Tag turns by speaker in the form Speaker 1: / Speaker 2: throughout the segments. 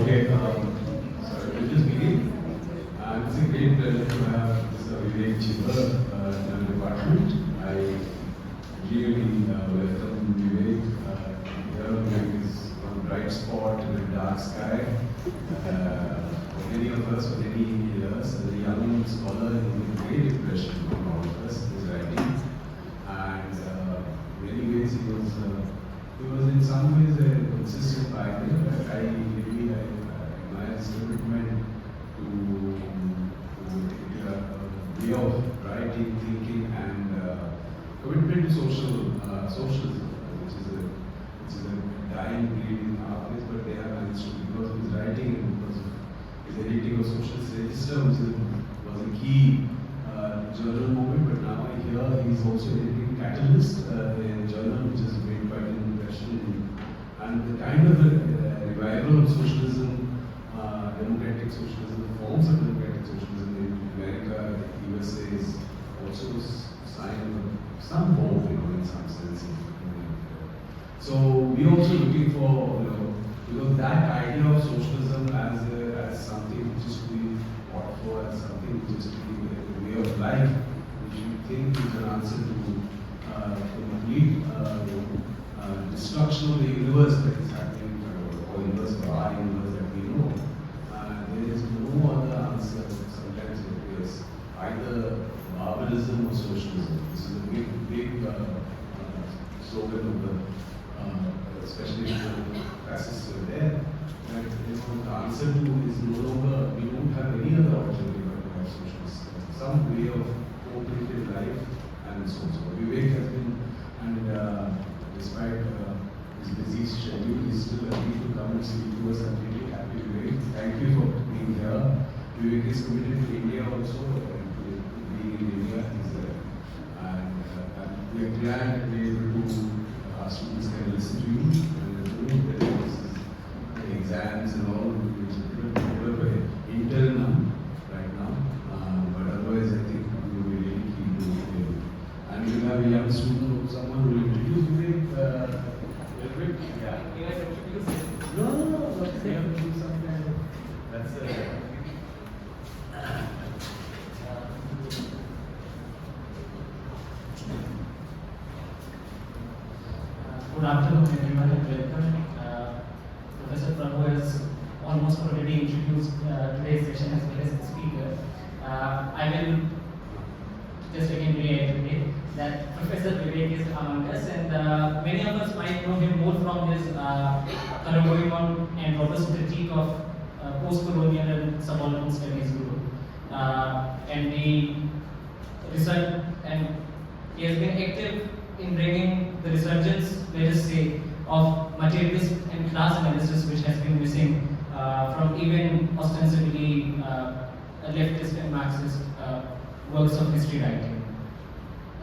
Speaker 1: Okay, so we'll just begin. It's a great pleasure to have Mr. Vivek Chibber in our department. I really welcome Vivek. Vivek is one bright spot in a dark sky. For many of us, for many years, as a young scholar, he made a great impression on all of us, his writing. And in many ways, he was in some ways a consistent pioneer. I really admire his commitment to a way of writing, thinking, and commitment to socialism, which is a dying breed in our place, but they have managed to, because of his writing and because of his editing of Socialist Register, which was a key journal movement. But now I hear he's also editing Catalyst, a journal which has made quite an impression. And the kind of revival of socialism, democratic socialism, the forms of democratic socialism in America, USA is also a sign of some hope, in some sense. So we're also looking for, because that idea of socialism as something which is to be fought for, as something which is to be a way of life, which we think is an answer to complete destruction of the universe that is happening, or universe of our universe that we know. There is no other answer. Sometimes it appears either barbarism or socialism. This is a big slogan of the, especially the fascists were there. That the answer to is no longer, we don't have any other alternative but to have socialism. Some way of cooperative life and so on. So Vivek has been, and despite his busy schedule, he's still agreed to come and speak to us. I'm really happy, Vivek. Thank you for being here. Vivek is committed to India also, and to being in India. And we're glad to be able to, our students can listen to you. And this is the exams and all, which is a bit of an internal right now. But otherwise, I think we will be really keen to hear. And we have a young student, someone who will introduce Vivek. Vivek? Yeah. Can I introduce him? No, but they have to do something. That's
Speaker 2: Good afternoon, everyone, and welcome. Professor Prof has almost already introduced today's session as well as the speaker. I will just again reiterate that Professor Vivek is among us, and many of us might know him more from his going on and robust critique of post-colonial and subaltern studies group. And the result, and he has been active in bringing the resurgence, let us say, of materialist and class analysis, which has been missing from even ostensibly leftist and Marxist works of history writing.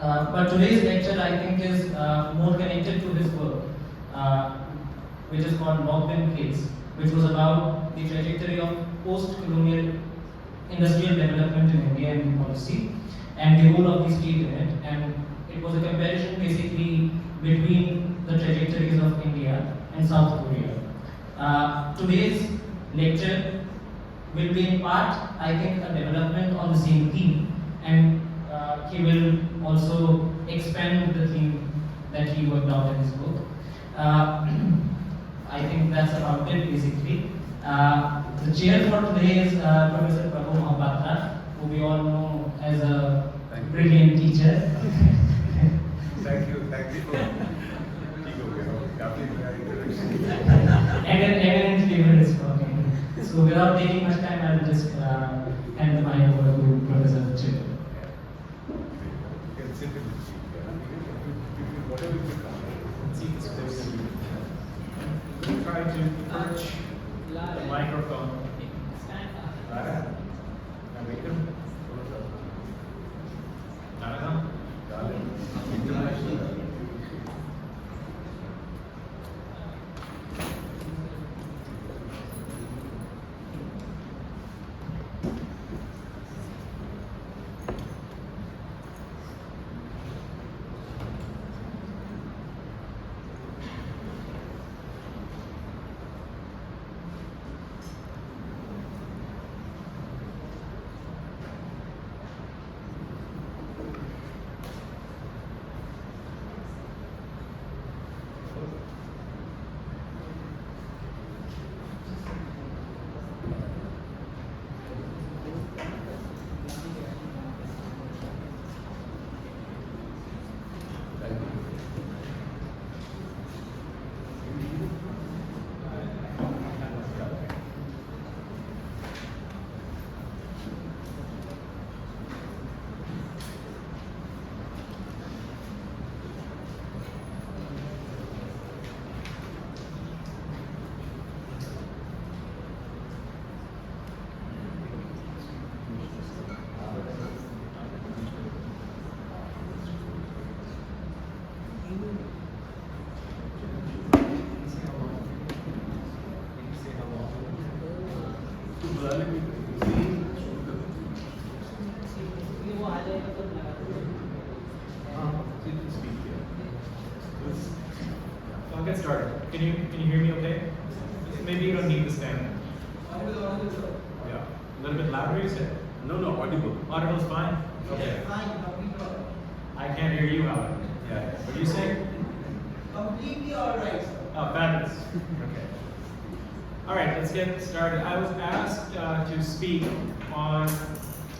Speaker 2: But today's lecture, I think, is more connected to his work, which is called Locked-in Case, which was about the trajectory of post-colonial industrial development in Indian policy and the role of the state in it. And it was a comparison basically between the trajectories of India and South Korea. Today's lecture will be in part, I think, a development on the same theme, and he will also expand the theme that he worked out in his book. I think that's about it basically. The chair for today is Professor Prof Mohapatra, who we all know as a brilliant teacher.
Speaker 1: Thank you for
Speaker 2: and an eminent favorite talking. So without taking much time, I will just hand the mic over to Professor Chibber.
Speaker 3: Try to approach the microphone. I'll get started. Can you hear me okay? Maybe you don't need the stand. Yeah. A little bit louder, you said?
Speaker 1: No, audible.
Speaker 3: Audible's fine? Okay. I can't hear you, however. Yeah. What do you say?
Speaker 4: Completely alright, sir.
Speaker 3: Oh, fabulous. Okay. All right, let's get started. I was asked to speak on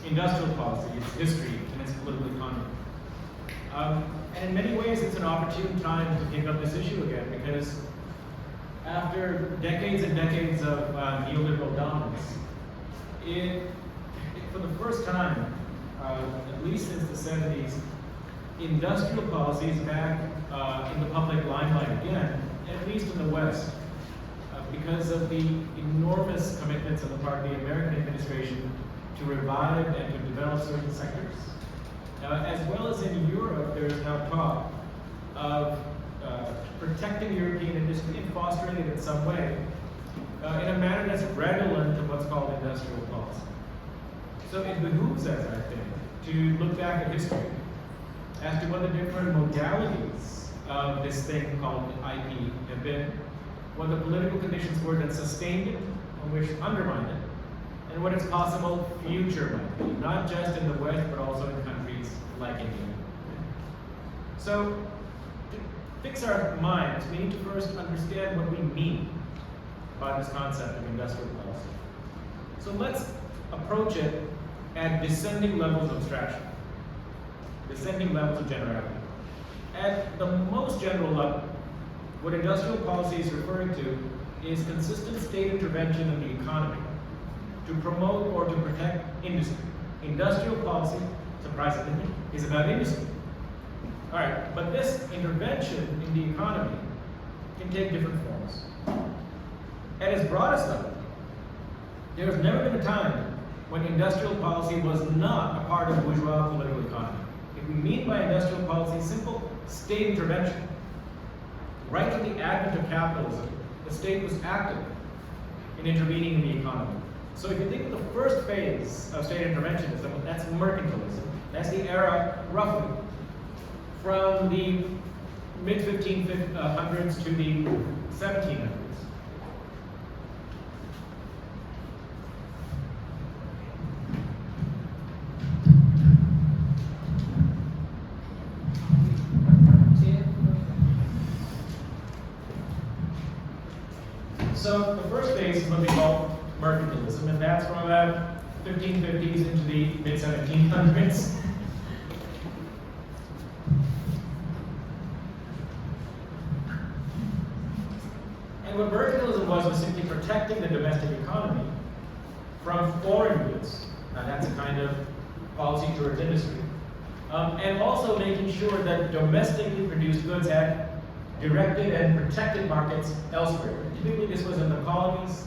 Speaker 3: industrial policy, its history, and its political economy. And in many ways, it's an opportune time to pick up this issue again, because after decades and decades of neoliberal dominance, for the first time, at least since the 70s, industrial policy is back in the public limelight again, at least in the West, because of the enormous commitments on the part of the American administration to revive and to develop certain sectors. As well as in Europe, there is now talk of protecting European industry and fostering it in some way in a manner that's redolent of what's called industrial policy. So it behooves us, I think, to look back at history as to what the different modalities of this thing called IP have been, what the political conditions were that sustained it, and which undermined it, and what its possible future might be, not just in the West, but also in countries like India. So, to fix our minds, we need to first understand what we mean by this concept of industrial policy. So let's approach it at descending levels of abstraction, descending levels of generality. At the most general level, what industrial policy is referring to is consistent state intervention in the economy to promote or to protect industry. Industrial policy, surprisingly, is about industry. All right, but this intervention in the economy can take different forms. At its broadest level, there has never been a time when industrial policy was not a part of bourgeois political economy. If we mean by industrial policy simple state intervention, right from the advent of capitalism, the state was active in intervening in the economy. So if you think of the first phase of state interventionism, that's mercantilism. That's the era, roughly, from the mid-1500s to the 1700s. So the first phase is what we call mercantilism, and that's from about 1550s into the mid-1700s. And what mercantilism was simply protecting the domestic economy from foreign goods. Now that's a kind of policy towards industry. And also making sure that domestically produced goods had directed and protected markets elsewhere. Typically this was in the colonies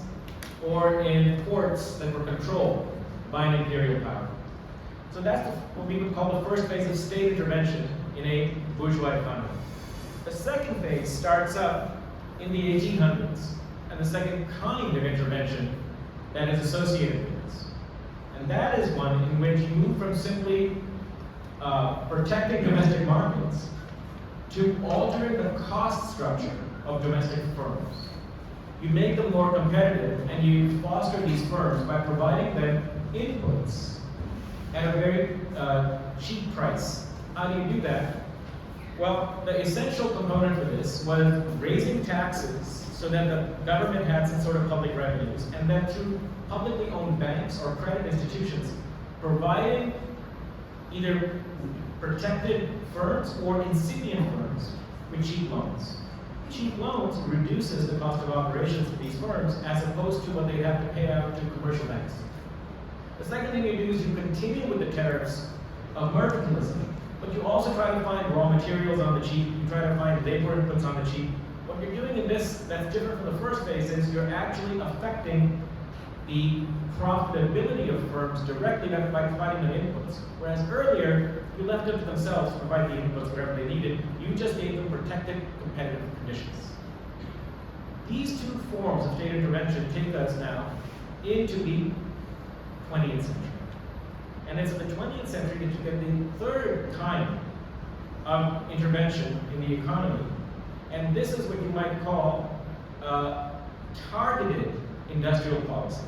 Speaker 3: or in ports that were controlled by an imperial power. So that's what we would call the first phase of state intervention in a bourgeois economy. The second phase starts up in the 1800s, and the second kind of intervention that is associated with this. And that is one in which you move from simply protecting domestic markets to altering the cost structure of domestic firms. You make them more competitive, and you foster these firms by providing them inputs at a very cheap price. How do you do that? Well, the essential component for this was raising taxes so that the government had some sort of public revenues, and then through publicly owned banks or credit institutions, providing either protected firms or incipient firms with cheap loans. Cheap loans reduces the cost of operations for these firms as opposed to what they have to pay out to commercial banks. The second thing you do is you continue with the tariffs of mercantilism, but you also try to find raw materials on the cheap, you try to find labor inputs on the cheap. What you're doing in this that's different from the first phase is you're actually affecting the profitability of firms directly by providing them inputs. Whereas earlier, you left it to themselves to provide the inputs wherever they needed. You just gave them protected competitive conditions. These two forms of state intervention take us now into the 20th century. And it's in the 20th century that you get the third kind of intervention in the economy. And this is what you might call targeted industrial policy.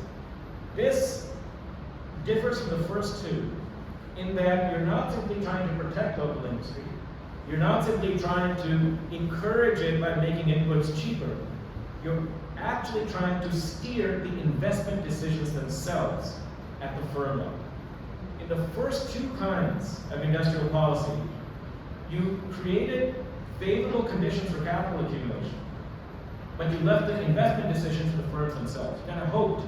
Speaker 3: This differs from the first two in that you're not simply trying to protect local industry, you're not simply trying to encourage it by making inputs cheaper. You're actually trying to steer the investment decisions themselves at the firm level. In the first two kinds of industrial policy, you created favorable conditions for capital accumulation, but you left the investment decisions to the firms themselves. You kind of hoped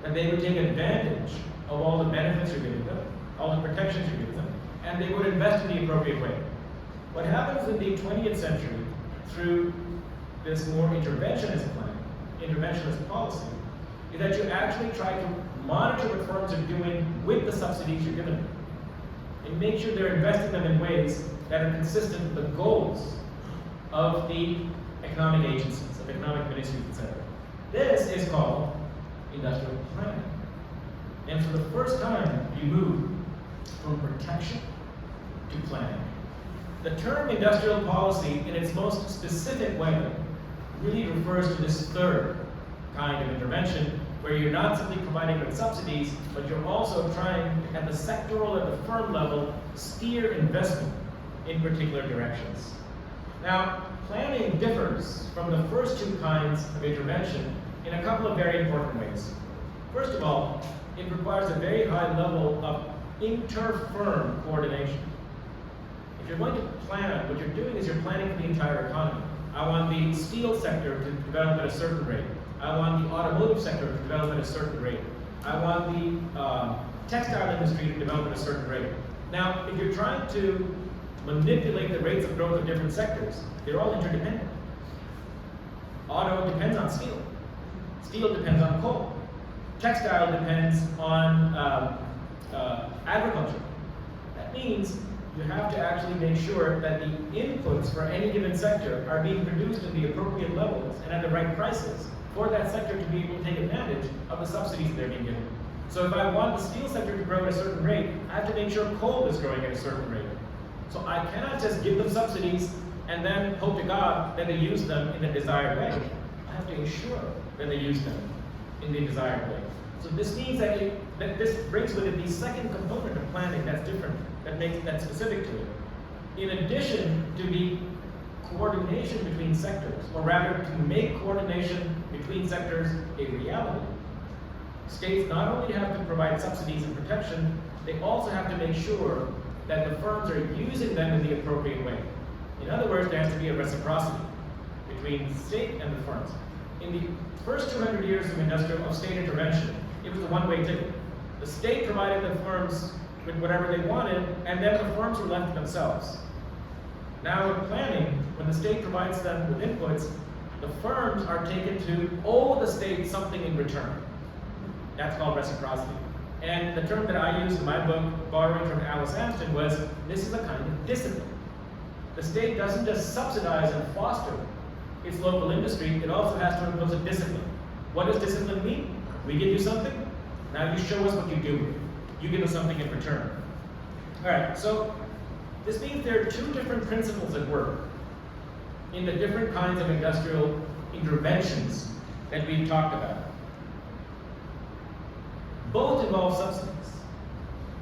Speaker 3: that they would take advantage of all the benefits you're giving them, all the protections you're giving them, and they would invest in the appropriate way. What happens in the 20th century through this more interventionist plan, interventionist policy, is that you actually try to monitor what firms are doing with the subsidies you're giving them, and make sure they're investing them in ways that are consistent with the goals of the economic agencies, of economic ministries, etc. This is called industrial planning. And for the first time, you move from protection to planning. The term industrial policy, in its most specific way, really refers to this third kind of intervention, where you're not simply providing with subsidies, but you're also trying, at the sectoral, at the firm level, steer investment in particular directions. Now, planning differs from the first two kinds of intervention in a couple of very important ways. First of all, it requires a very high level of inter-firm coordination. If you're going to plan, what you're doing is you're planning for the entire economy. I want the steel sector to develop at a certain rate. I want the automotive sector to develop at a certain rate. I want the textile industry to develop at a certain rate. Now, if you're trying to manipulate the rates of growth of different sectors, they're all interdependent. Auto depends on steel. Steel depends on coal. Textile depends on agriculture. That means you have to actually make sure that the inputs for any given sector are being produced at the appropriate levels and at the right prices for that sector to be able to take advantage of the subsidies they're being given. So if I want the steel sector to grow at a certain rate, I have to make sure coal is growing at a certain rate. So I cannot just give them subsidies and then hope to God that they use them in the desired way. I have to ensure that they use them in the desired way. So this means that this brings with it the second component of planning that's different, that's specific to it. In addition to the coordination between sectors, or rather to make coordination between sectors a reality, states not only have to provide subsidies and protection, they also have to make sure that the firms are using them in the appropriate way. In other words, there has to be a reciprocity between the state and the firms. In the first 200 years of state intervention, it was a one-way ticket. The state provided the firms with whatever they wanted, and then the firms were left to themselves. Now in planning, when the state provides them with inputs, the firms are taken to owe the state something in return. That's called reciprocity. And the term that I used in my book, borrowing from Alice Amsden, was this is a kind of discipline. The state doesn't just subsidize and foster its local industry, it also has to impose a discipline. What does discipline mean? We give you something, now you show us what you do with it. You give us something in return. All right, so this means there are two different principles at work in the different kinds of industrial interventions that we've talked about. Both involve subsidies.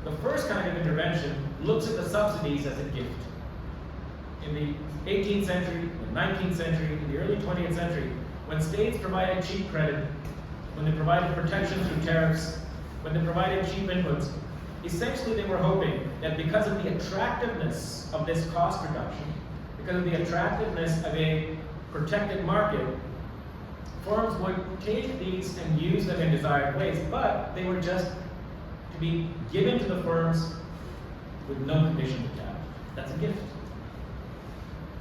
Speaker 3: The first kind of intervention looks at the subsidies as a gift. In the 18th century, the 19th century, in the early 20th century, when states provided cheap credit, when they provided protection through tariffs, when they provided cheap inputs, essentially they were hoping that because of the attractiveness of this cost reduction, because of the attractiveness of a protected market, firms would take these and use them in desired ways, but they were just to be given to the firms with no conditions attached. That's a gift.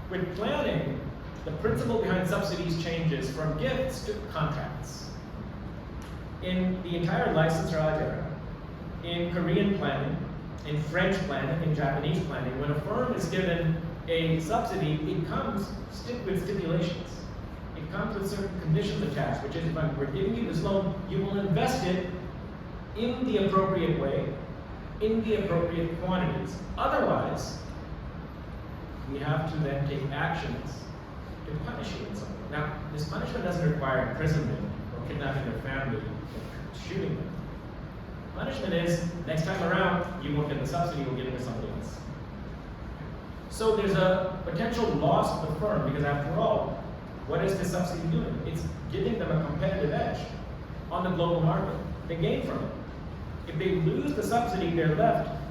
Speaker 3: With planning, the principle behind subsidies changes from gifts to contracts. In the entire licensure era, in Korean planning, in French planning, in Japanese planning, when a firm is given a subsidy, it comes with stipulations. It comes with certain conditions attached, which is if we're giving you this loan, you will invest it in the appropriate way, in the appropriate quantities. Otherwise, we have to then take actions to punish you in some way. Now, this punishment doesn't require imprisonment or kidnapping their family or shooting them. Punishment is, next time around, you won't get the subsidy, we'll give it to somebody else. So there's a potential loss of the firm, because after all, what is this subsidy doing? It's giving them a competitive edge on the global market. They gain from it. If they lose the subsidy, they're left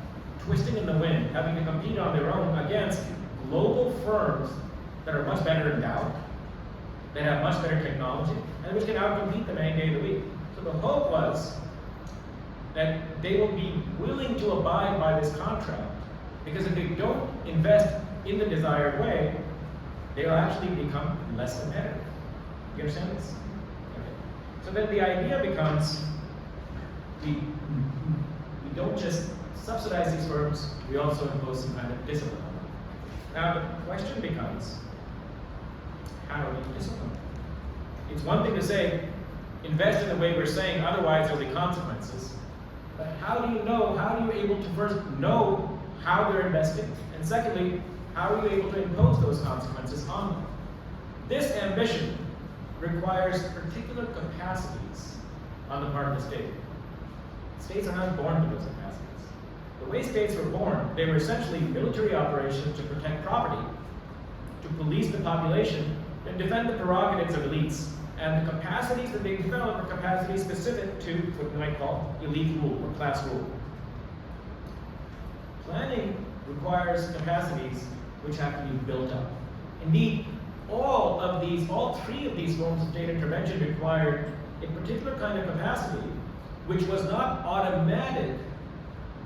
Speaker 3: twisting in the wind, having to compete on their own against global firms that are much better endowed, that have much better technology, and which can outcompete them any day of the week. So the hope was that they will be willing to abide by this contract, because if they don't invest in the desired way, they'll actually become less competitive. You understand this? Okay. So then the idea becomes, we don't just subsidize these firms, we also impose some kind of discipline on them. Now the question becomes, how do we discipline them? It's one thing to say, invest in the way we're saying, otherwise there'll be consequences. But how do you know, how are you able to first know how they're investing? And secondly, how are you able to impose those consequences on them? This ambition requires particular capacities on the part of the state. States are not born with those capacities. The way states were born, they were essentially military operations to protect property, to police the population, and defend the prerogatives of elites. And the capacities that they developed are capacities specific to what we might call elite rule or class rule. Planning requires capacities which have to be built up. Indeed, all three of these forms of state intervention required a particular kind of capacity which was not automatic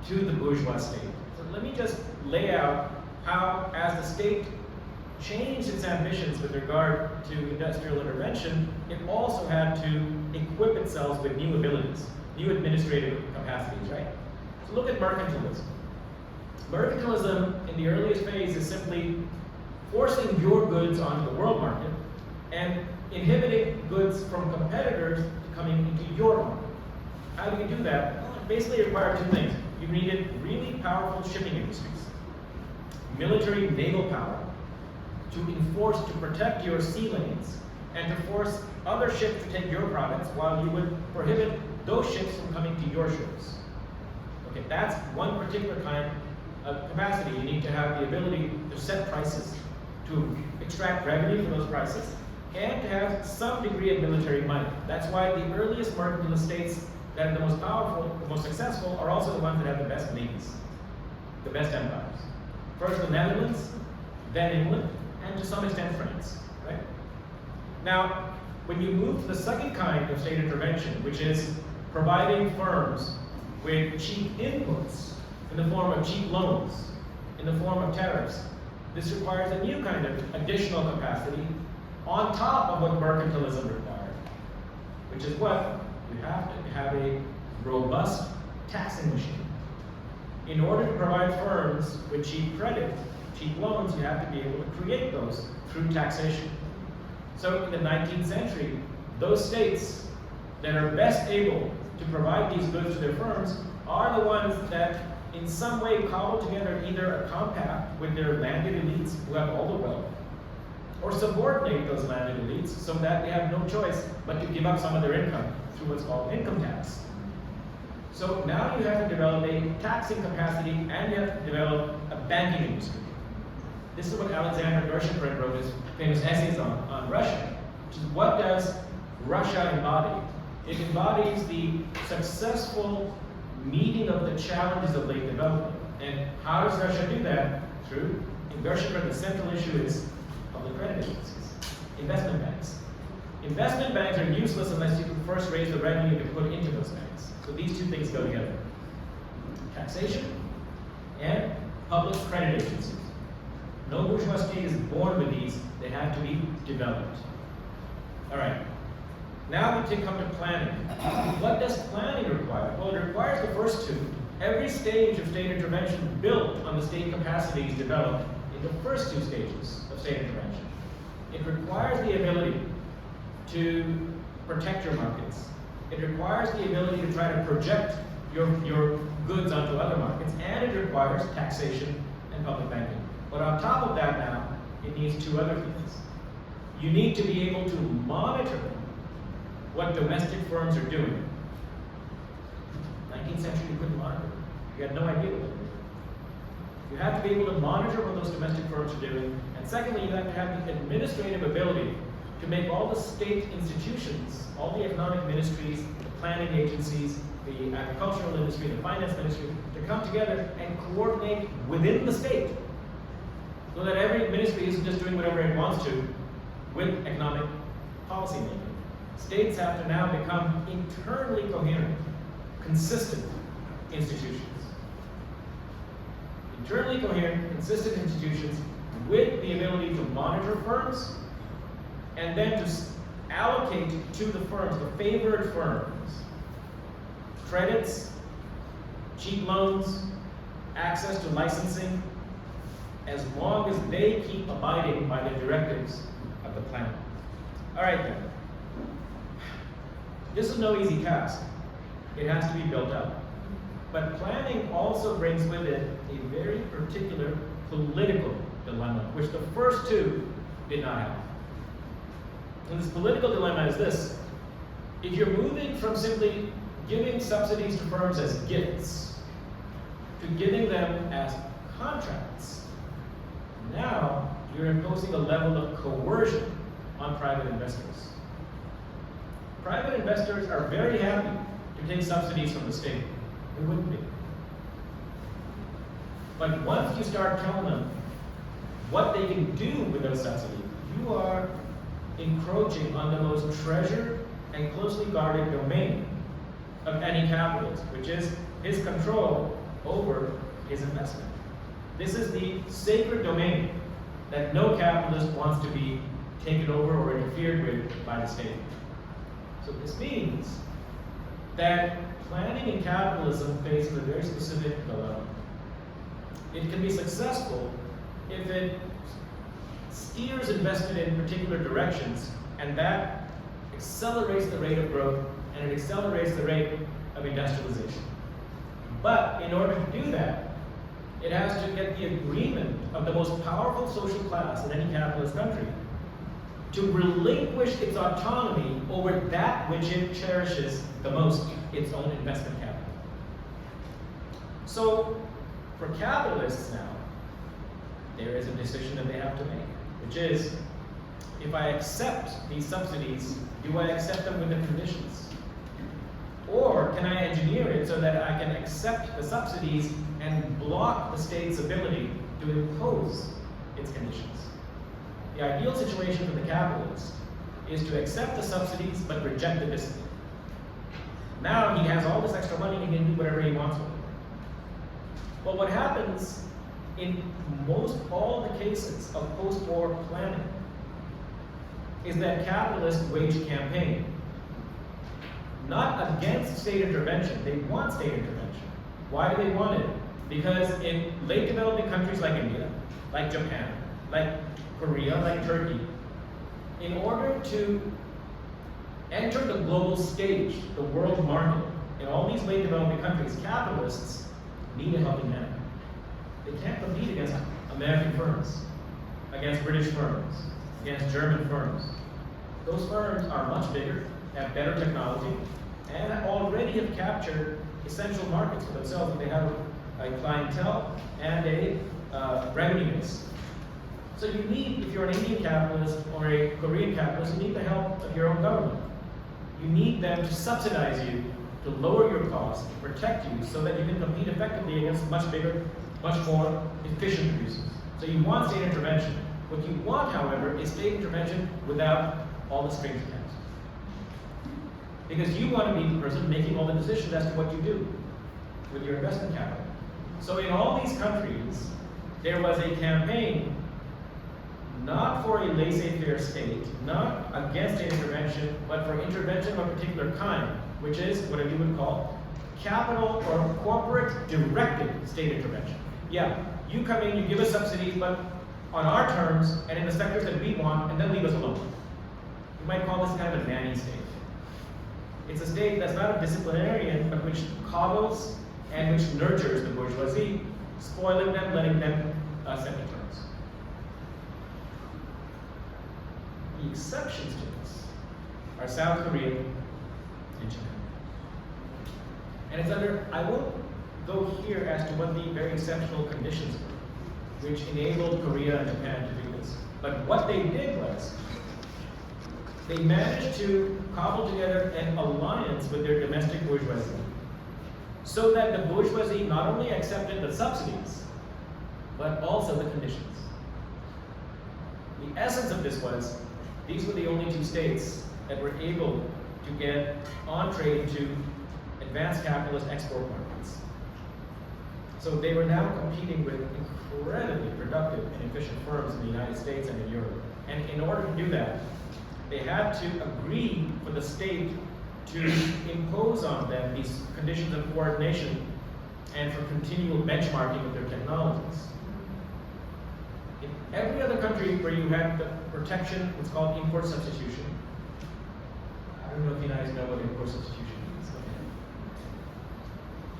Speaker 3: to the bourgeois state. So let me just lay out how, as the state changed its ambitions with regard to industrial intervention, it also had to equip itself with new abilities, new administrative capacities, right? So look at mercantilism. Mercantilism in the earliest phase is simply forcing your goods onto the world market and inhibiting goods from competitors coming into your market. How do you do that? Well, it basically required two things. You needed really powerful shipping industries, military naval power, to enforce, to protect your sea lanes, and to force other ships to take your products while you would prohibit those ships from coming to your shores. Okay, that's one particular kind of capacity. You need to have the ability to set prices, to extract revenue from those prices, and to have some degree of military might. That's why the earliest mercantilist states that are the most powerful, the most successful, are also the ones that have the best navies, the best empires. First the Netherlands, then England, and to some extent France, right? Now, when you move to the second kind of state intervention, which is providing firms with cheap inputs in the form of cheap loans, in the form of tariffs, this requires a new kind of additional capacity on top of what mercantilism required, which is what? You have to have a robust taxing machine. In order to provide firms with cheap credit, cheap loans, you have to be able to create those through taxation. So in the 19th century, those states that are best able to provide these goods to their firms are the ones that in some way cobble together either a compact with their landed elites who have all the wealth, or subordinate those landed elites so that they have no choice but to give up some of their income through what's called income tax. So now you have to develop a taxing capacity and you have to develop a banking industry. This is what Alexander Gershengorn wrote his famous essays on Russia, which is what does Russia embody? It embodies the successful meeting of the challenges of late development. And how does Russia do that? Through, in Gershengorn, the central issue is public credit agencies, investment banks. Investment banks are useless unless you can first raise the revenue to put into those banks. So these two things go together. Taxation and public credit agencies. No bourgeois state is born with these, they have to be developed. All right, now we come to planning. What does planning require? Well, it requires the first two. Every stage of state intervention built on the state capacities developed in the first two stages of state intervention. It requires the ability to protect your markets. It requires the ability to try to project your goods onto other markets, and it requires taxation and public banking. But on top of that now, it needs two other things. You need to be able to monitor what domestic firms are doing. 19th century, you couldn't monitor. You had no idea what they were doing. You have to be able to monitor what those domestic firms are doing. And secondly, you have to have the administrative ability to make all the state institutions, all the economic ministries, the planning agencies, the agricultural industry, the finance ministry, to come together and coordinate within the state. So that every ministry isn't just doing whatever it wants to with economic policy making. States have to now become internally coherent, consistent institutions. Internally coherent, consistent institutions with the ability to monitor firms and then to allocate to the firms, the favored firms, credits, cheap loans, access to licensing, as long as they keep abiding by the directives of the plan. All right then. This is no easy task. It has to be built up. But planning also brings with it a very particular political dilemma, which the first two did not have. And this political dilemma is this. If you're moving from simply giving subsidies to firms as gifts to giving them as contracts, now you're imposing a level of coercion on private investors. Private investors are very happy to take subsidies from the state. It wouldn't be. But once you start telling them what they can do with those subsidies, you are encroaching on the most treasured and closely guarded domain of any capitalist, which is his control over his investment. This is the sacred domain that no capitalist wants to be taken over or interfered with by the state. So this means that planning in capitalism faces a very specific dilemma. It can be successful if it steers investment in particular directions, and that accelerates the rate of growth and it accelerates the rate of industrialization. But in order to do that, it has to get the agreement of the most powerful social class in any capitalist country to relinquish its autonomy over that which it cherishes the most, its own investment capital. So, for capitalists now, there is a decision that they have to make, which is, if I accept these subsidies, do I accept them with the conditions? Or can I engineer it so that I can accept the subsidies and block the state's ability to impose its conditions? The ideal situation for the capitalist is to accept the subsidies but reject the discipline. Now he has all this extra money, he can do whatever he wants with it. But what happens in most all the cases of post-war planning is that capitalists wage a campaign. Not against state intervention, they want state intervention. Why do they want it? Because in late developing countries like India, like Japan, like Korea, like Turkey, in order to enter the global stage, the world market, in all these late developing countries, capitalists need a helping hand. They can't compete against American firms, against British firms, against German firms. Those firms are much bigger, have better technology, and already have captured essential markets for themselves. They have a clientele and a revenue base. So you need, if you're an Indian capitalist or a Korean capitalist, you need the help of your own government. You need them to subsidize you, to lower your costs, to protect you, so that you can compete effectively against much bigger, much more efficient producers. So you want state intervention. What you want, however, is state intervention without all the strings attached. Because you want to be the person making all the decisions as to what you do with your investment capital. So in all these countries, there was a campaign not for a laissez-faire state, not against state intervention, but for intervention of a particular kind, which is what you would call capital or corporate directed state intervention. Yeah, you come in, you give us subsidies, but on our terms and in the sectors that we want, and then leave us alone. You might call this kind of a nanny state. It's a state that's not a disciplinarian, but which coddles and which nurtures the bourgeoisie, spoiling them, letting them set the terms. The exceptions to this are South Korea and Japan. And it's under, I won't go here as to what the very exceptional conditions were, which enabled Korea and Japan to do this. But what they did was, they managed to cobble together an alliance with their domestic bourgeoisie, so that the bourgeoisie not only accepted the subsidies, but also the conditions. The essence of this was, these were the only two states that were able to get entree into advanced capitalist export markets. So they were now competing with incredibly productive and efficient firms in the United States and in Europe. And in order to do that, they had to agree for the state to impose on them these conditions of coordination and for continual benchmarking of their technologies. In every other country where you have the protection, it's called import substitution. I don't know if you guys know what import substitution means.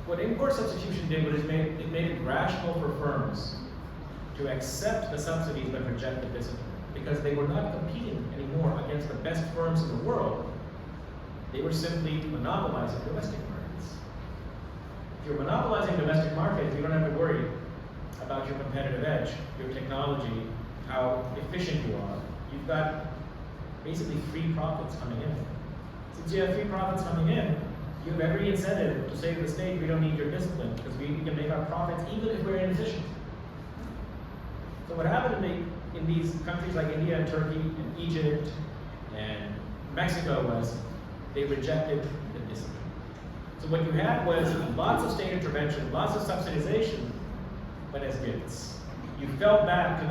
Speaker 3: What import substitution did was it made it rational for firms to accept the subsidies but reject the discipline, because they were not competing anymore against the best firms in the world. They were simply monopolizing domestic markets. If you're monopolizing domestic markets, you don't have to worry about your competitive edge, your technology, how efficient you are. You've got basically free profits coming in. Since you have free profits coming in, you have every incentive to say to the state, we don't need your discipline, because we can make our profits even if we're inefficient. So what happened in these countries like India and Turkey and Egypt and Mexico was they rejected the discipline. So what you had was lots of state intervention, lots of subsidization, but as gifts. You fell back to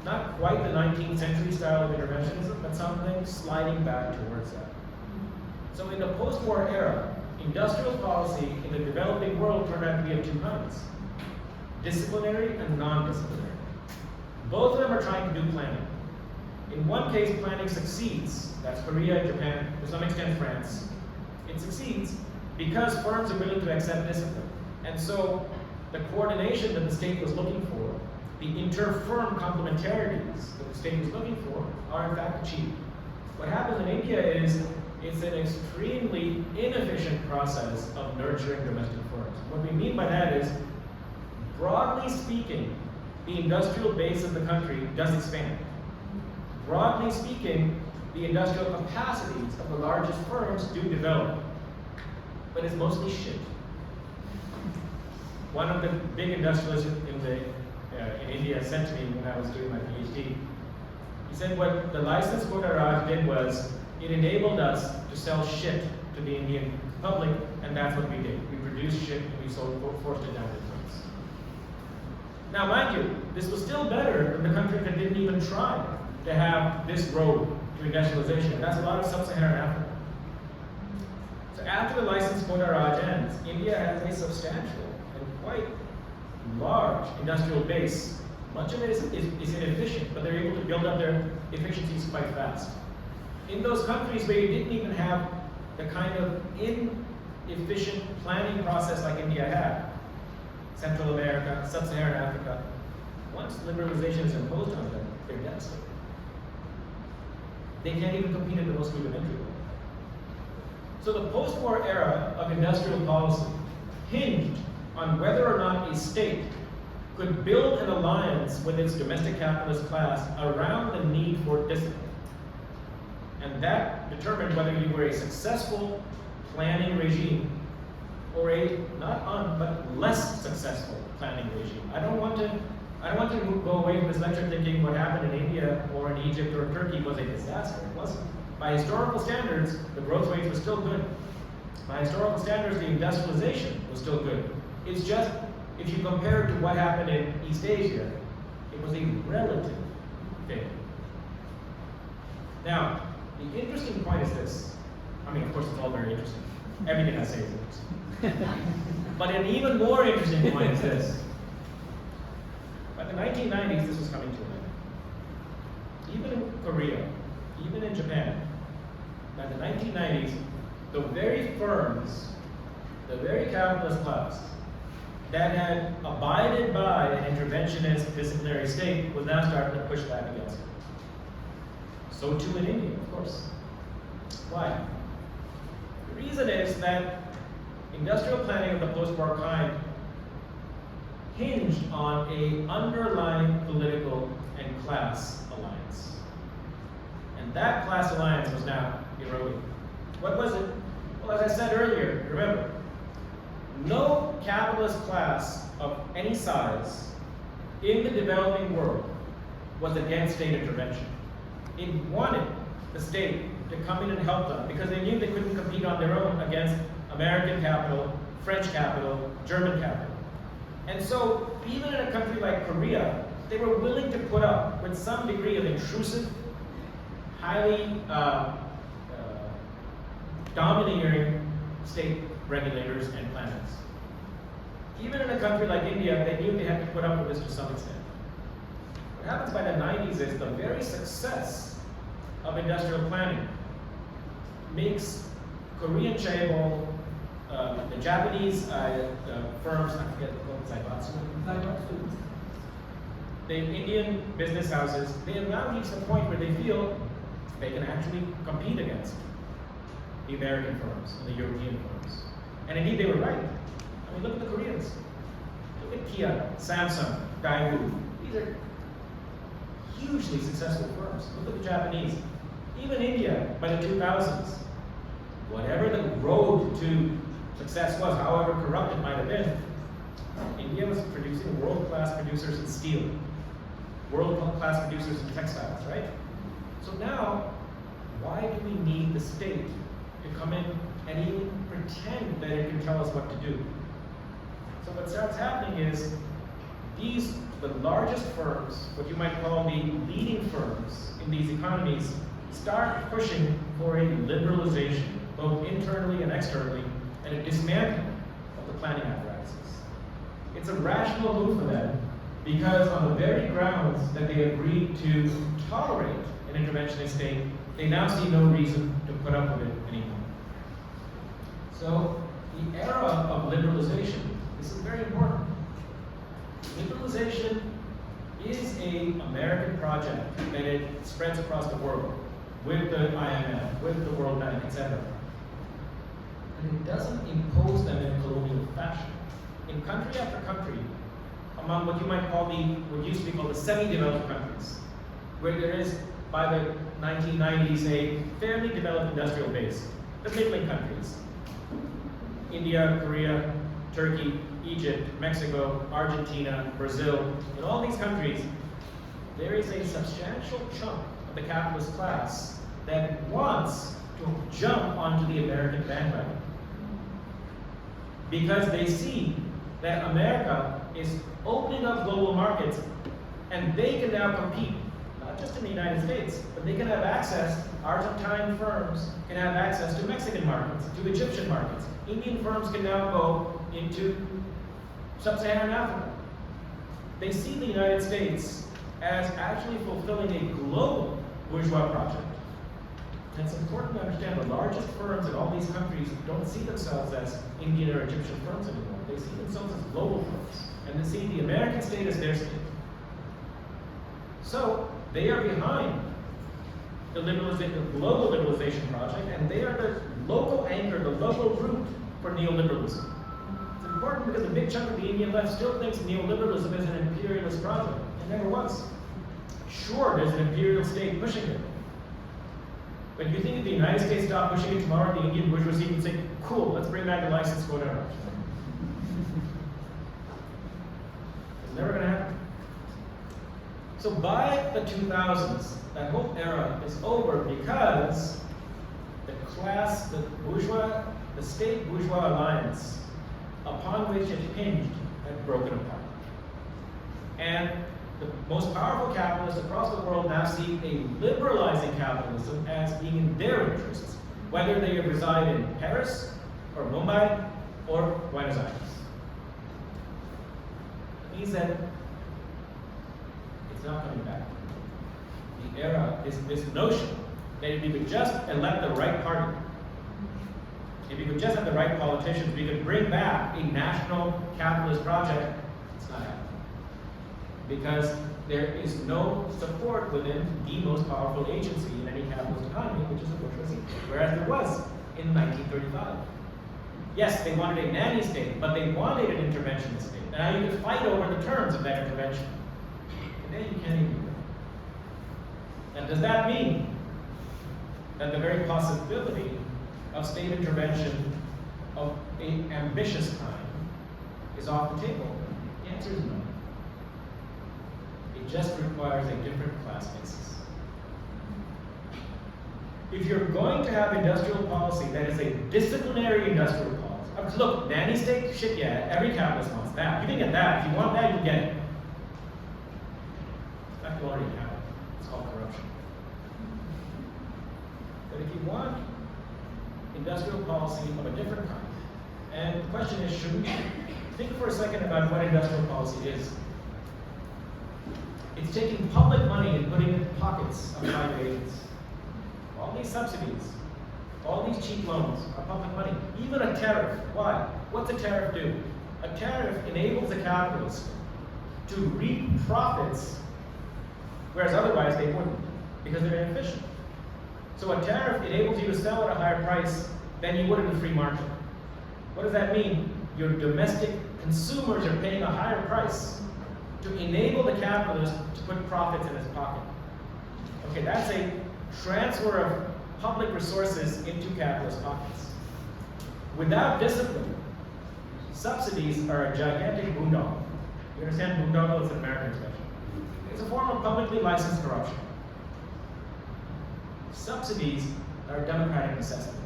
Speaker 3: not quite the 19th century style of interventionism, but something sliding back towards that. So in the post-war era, industrial policy in the developing world turned out to be of two kinds: disciplinary and non-disciplinary. Both of them are trying to do planning. In one case, planning succeeds. That's Korea, Japan, to some extent France. It succeeds because firms are willing to accept discipline. And so the coordination that the state was looking for, the inter-firm complementarities that the state was looking for, are in fact achieved. What happens in India is it's an extremely inefficient process of nurturing domestic firms. What we mean by that is, broadly speaking, the industrial base of the country does expand. Broadly speaking, the industrial capacities of the largest firms do develop, but it's mostly shit. One of the big industrialists in India said to me when I was doing my PhD, he said what the license quota Raj did was, it enabled us to sell shit to the Indian public, and that's what we did. We produced shit and we forced it down their throats. Now, mind you, this was still better than the country that didn't even try to have this road to industrialization. And that's a lot of sub-Saharan Africa. So after the license quota Raj ends, India has a substantial and quite large industrial base. Much of it is inefficient, but they're able to build up their efficiencies quite fast. In those countries where you didn't even have the kind of inefficient planning process like India had, Central America, Sub-Saharan Africa, once liberalization is imposed on them, they're devastated. They can't even compete at the most rudimentary level. So the post-war era of industrial policy hinged on whether or not a state could build an alliance with its domestic capitalist class around the need for discipline. And that determined whether you were a successful planning regime or a but less successful planning regime. I don't want to go away from this lecture thinking what happened in India or in Egypt or in Turkey was a disaster. It wasn't. By historical standards, the growth rates were still good. By historical standards, the industrialization was still good. It's just, if you compare it to what happened in East Asia, it was a relative failure. Now, the interesting point is this. I mean, of course, it's all very interesting. Everything I say is interesting. But an even more interesting point is this. By the 1990s, this was coming to an end. Even in Korea, even in Japan, by the 1990s, the very firms, the very capitalist class that had abided by an interventionist disciplinary state was now starting to push back against it. So too in India, of course. Why? The reason is that industrial planning of the post-war kind hinged on an underlying political and class alliance. And that class alliance was now eroding. What was it? Well, as I said earlier, remember, no capitalist class of any size in the developing world was against state intervention. It wanted the state to come in and help them because they knew they couldn't compete on their own against American capital, French capital, German capital. And so, even in a country like Korea, they were willing to put up with some degree of intrusive, highly domineering state regulators and planners. Even in a country like India, they knew they had to put up with this to some extent. What happens by the 90s is the very success of industrial planning makes Korean chaebol, the Japanese firms, I forget what Zaibatsu, the Indian business houses, they have now reached the point where they feel they can actually compete against the American firms and the European firms. And indeed, they were right. I mean, look at the Koreans. Look at Kia, Samsung, Daewoo. These are hugely successful firms. Look at the Japanese. Even India, by the 2000s, whatever the road to success was, however corrupt it might have been, India was producing world-class producers in steel, world-class producers in textiles, right? So now, why do we need the state to come in and even pretend that it can tell us what to do? So what starts happening is the largest firms, what you might call the leading firms in these economies, start pushing for a liberalization, both internally and externally, and a dismantling of the planning apparatuses. It's a rational move for them because on the very grounds that they agreed to tolerate an interventionist state, they now see no reason to put up with it anymore. So the era of liberalization, this is very important. Liberalization is an American project that it spreads across the world with the IMF, with the World Bank, etc. And it doesn't impose them in colonial fashion. In country after country, among what you might call what used to be called the semi-developed countries, where there is, by the 1990s, a fairly developed industrial base, the middling countries, India, Korea, Turkey, Egypt, Mexico, Argentina, Brazil, in all these countries, there is a substantial chunk of the capitalist class that wants to jump onto the American bandwagon. Because they see that America is opening up global markets and they can now compete, not just in the United States, but they can have access, Argentine firms can have access to Mexican markets, to Egyptian markets. Indian firms can now go into Sub-Saharan Africa. They see the United States as actually fulfilling a global bourgeois project. And it's important to understand the largest firms in all these countries don't see themselves as Indian or Egyptian firms anymore. They see themselves as global firms. And they see the American state as their state. So they are behind the global liberalization project, and they are the local anchor, the local root for neoliberalism. It's important because a big chunk of the Indian left still thinks neoliberalism is an imperialist project. It never was. Sure, there's an imperial state pushing it. But you think if the United States stopped pushing it tomorrow, the Indian bourgeoisie would say, cool, let's bring back the license, whatever. It's never going to happen. So by the 2000s, that whole era is over because the class, the bourgeois, the state bourgeois alliance upon which it hinged had broken apart. And the most powerful capitalists across the world now see a liberalizing capitalism as being in their interests, whether they reside in Paris or Mumbai or Buenos Aires. It means that it's not coming back. The era, this notion that if you could just elect the right party, if you could just have the right politicians, we could bring back a national capitalist project. It's not happening. Because there is no support within the most powerful agency in any capitalist economy, which is the bourgeoisie, whereas there was in 1935. Yes, they wanted a nanny state, but they wanted an interventionist state. And now you can fight over the terms of that intervention. Today you can't even do that. And does that mean that the very possibility of state intervention of an ambitious kind is off the table? The answer is no. It just requires a different class basis. If you're going to have industrial policy that is a disciplinary industrial policy, look, nanny state, shit, yeah, every capitalist wants that. You can get that. If you want that, you get it. In fact, you already have it. It's called corruption. But if you want industrial policy of a different kind, and the question is, should we think for a second about what industrial policy is? It's taking public money and putting it in the pockets of private agents. All these subsidies, all these cheap loans are public money. Even a tariff. Why? What's a tariff do? A tariff enables a capitalist to reap profits, whereas otherwise they wouldn't, because they're inefficient. So a tariff enables you to sell at a higher price than you would in the free market. What does that mean? Your domestic consumers are paying a higher price to enable the capitalist to put profits in his pocket. Okay, that's a transfer of public resources into capitalist pockets. Without discipline, subsidies are a gigantic boondoggle. You understand boondoggle? It's an American expression. It's a form of publicly licensed corruption. Subsidies are a democratic necessity.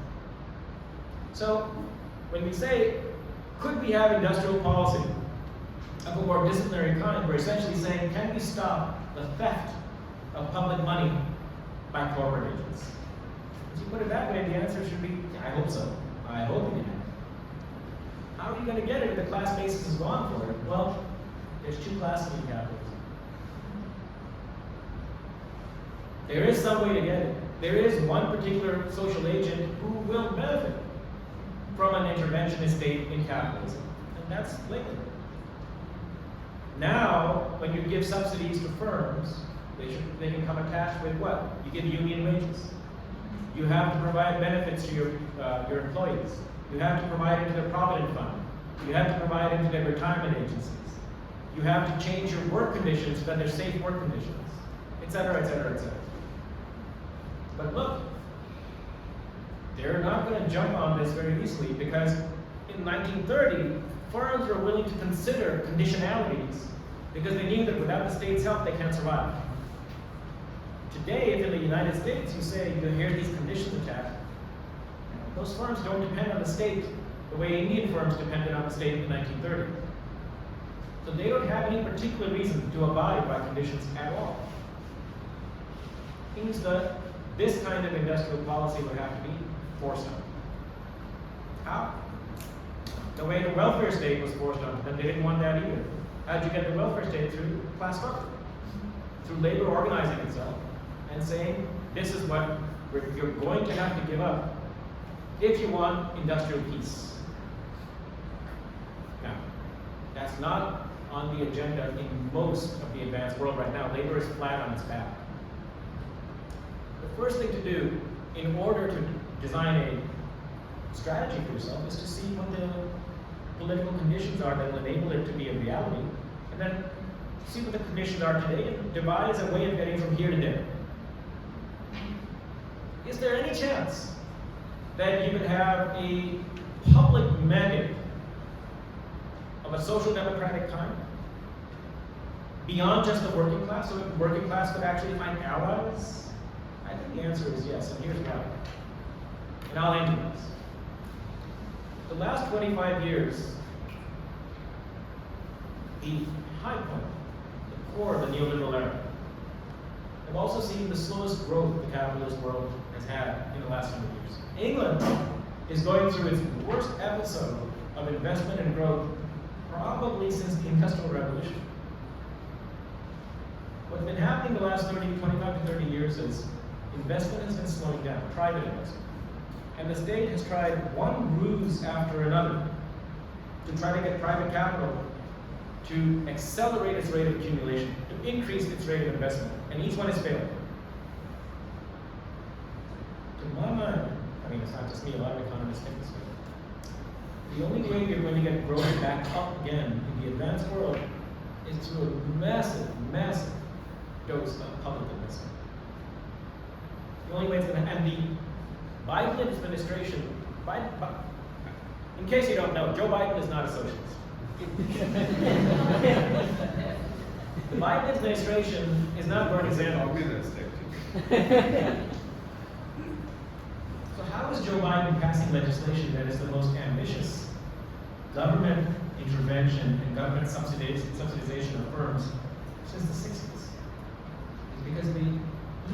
Speaker 3: So, when we say, could we have industrial policy of a more disciplinary kind, we're essentially saying, can we stop the theft of public money by corporate agents? If you put it that way, the answer should be, I hope so. I hope we can. How are you going to get it if the class basis is gone for it? Well, there's two classes in capitalism. There is some way to get it. There is one particular social agent who will benefit from an interventionist state in capitalism, and that's labor. Now, when you give subsidies to firms, they can come attached with what? You give union wages. You have to provide benefits to your employees. You have to provide into their provident fund. You have to provide into their retirement agencies. You have to change your work conditions so that they're safe work conditions, etc., etc., etc. But look, they're not going to jump on this very easily, because in 1930, firms were willing to consider conditionalities because they knew that without the state's help, they can't survive. Today, if in the United States you say, here are these conditions attached, those firms don't depend on the state the way Indian firms depended on the state in the 1930s. So they don't have any particular reason to abide by conditions at all. It means that this kind of industrial policy would have to be forced on. How? The way the welfare state was forced on them, they didn't want that either. How'd you get the welfare state? Through class struggle. Through labor organizing itself and saying, this is what you're going to have to give up if you want industrial peace. Now, that's not on the agenda in most of the advanced world right now. Labor is flat on its back. The first thing to do in order to design a strategy for yourself is to see what the political conditions are that will enable it to be a reality, and then see what the conditions are today and devise a way of getting from here to there. Is there any chance that you could have a public mandate of a social democratic kind beyond just the working class, so that the working class could actually find allies? I think the answer is yes, and here's why. And I'll end with this. The last 25 years, the high point, the core of the neoliberal era, have also seen the slowest growth the capitalist world has had in the last 100 years. England is going through its worst episode of investment and growth probably since the Industrial Revolution. What's been happening the last 25 to 30 years is investment has been slowing down, private investment. And the state has tried one ruse after another to try to get private capital to accelerate its rate of accumulation, to increase its rate of investment, and each one has failed. To my mind, I mean, it's not just me, a lot of economists think this way. The only way we're going to get growth back up again in the advanced world is through a massive, massive dose of public investment. The only way it's going to, and the Biden administration, in case you don't know, Joe Biden is not a socialist. The Biden administration is not Bernie Sanders. So how is Joe Biden passing legislation that is the most ambitious government intervention and government subsidization of firms since the 60s? It's because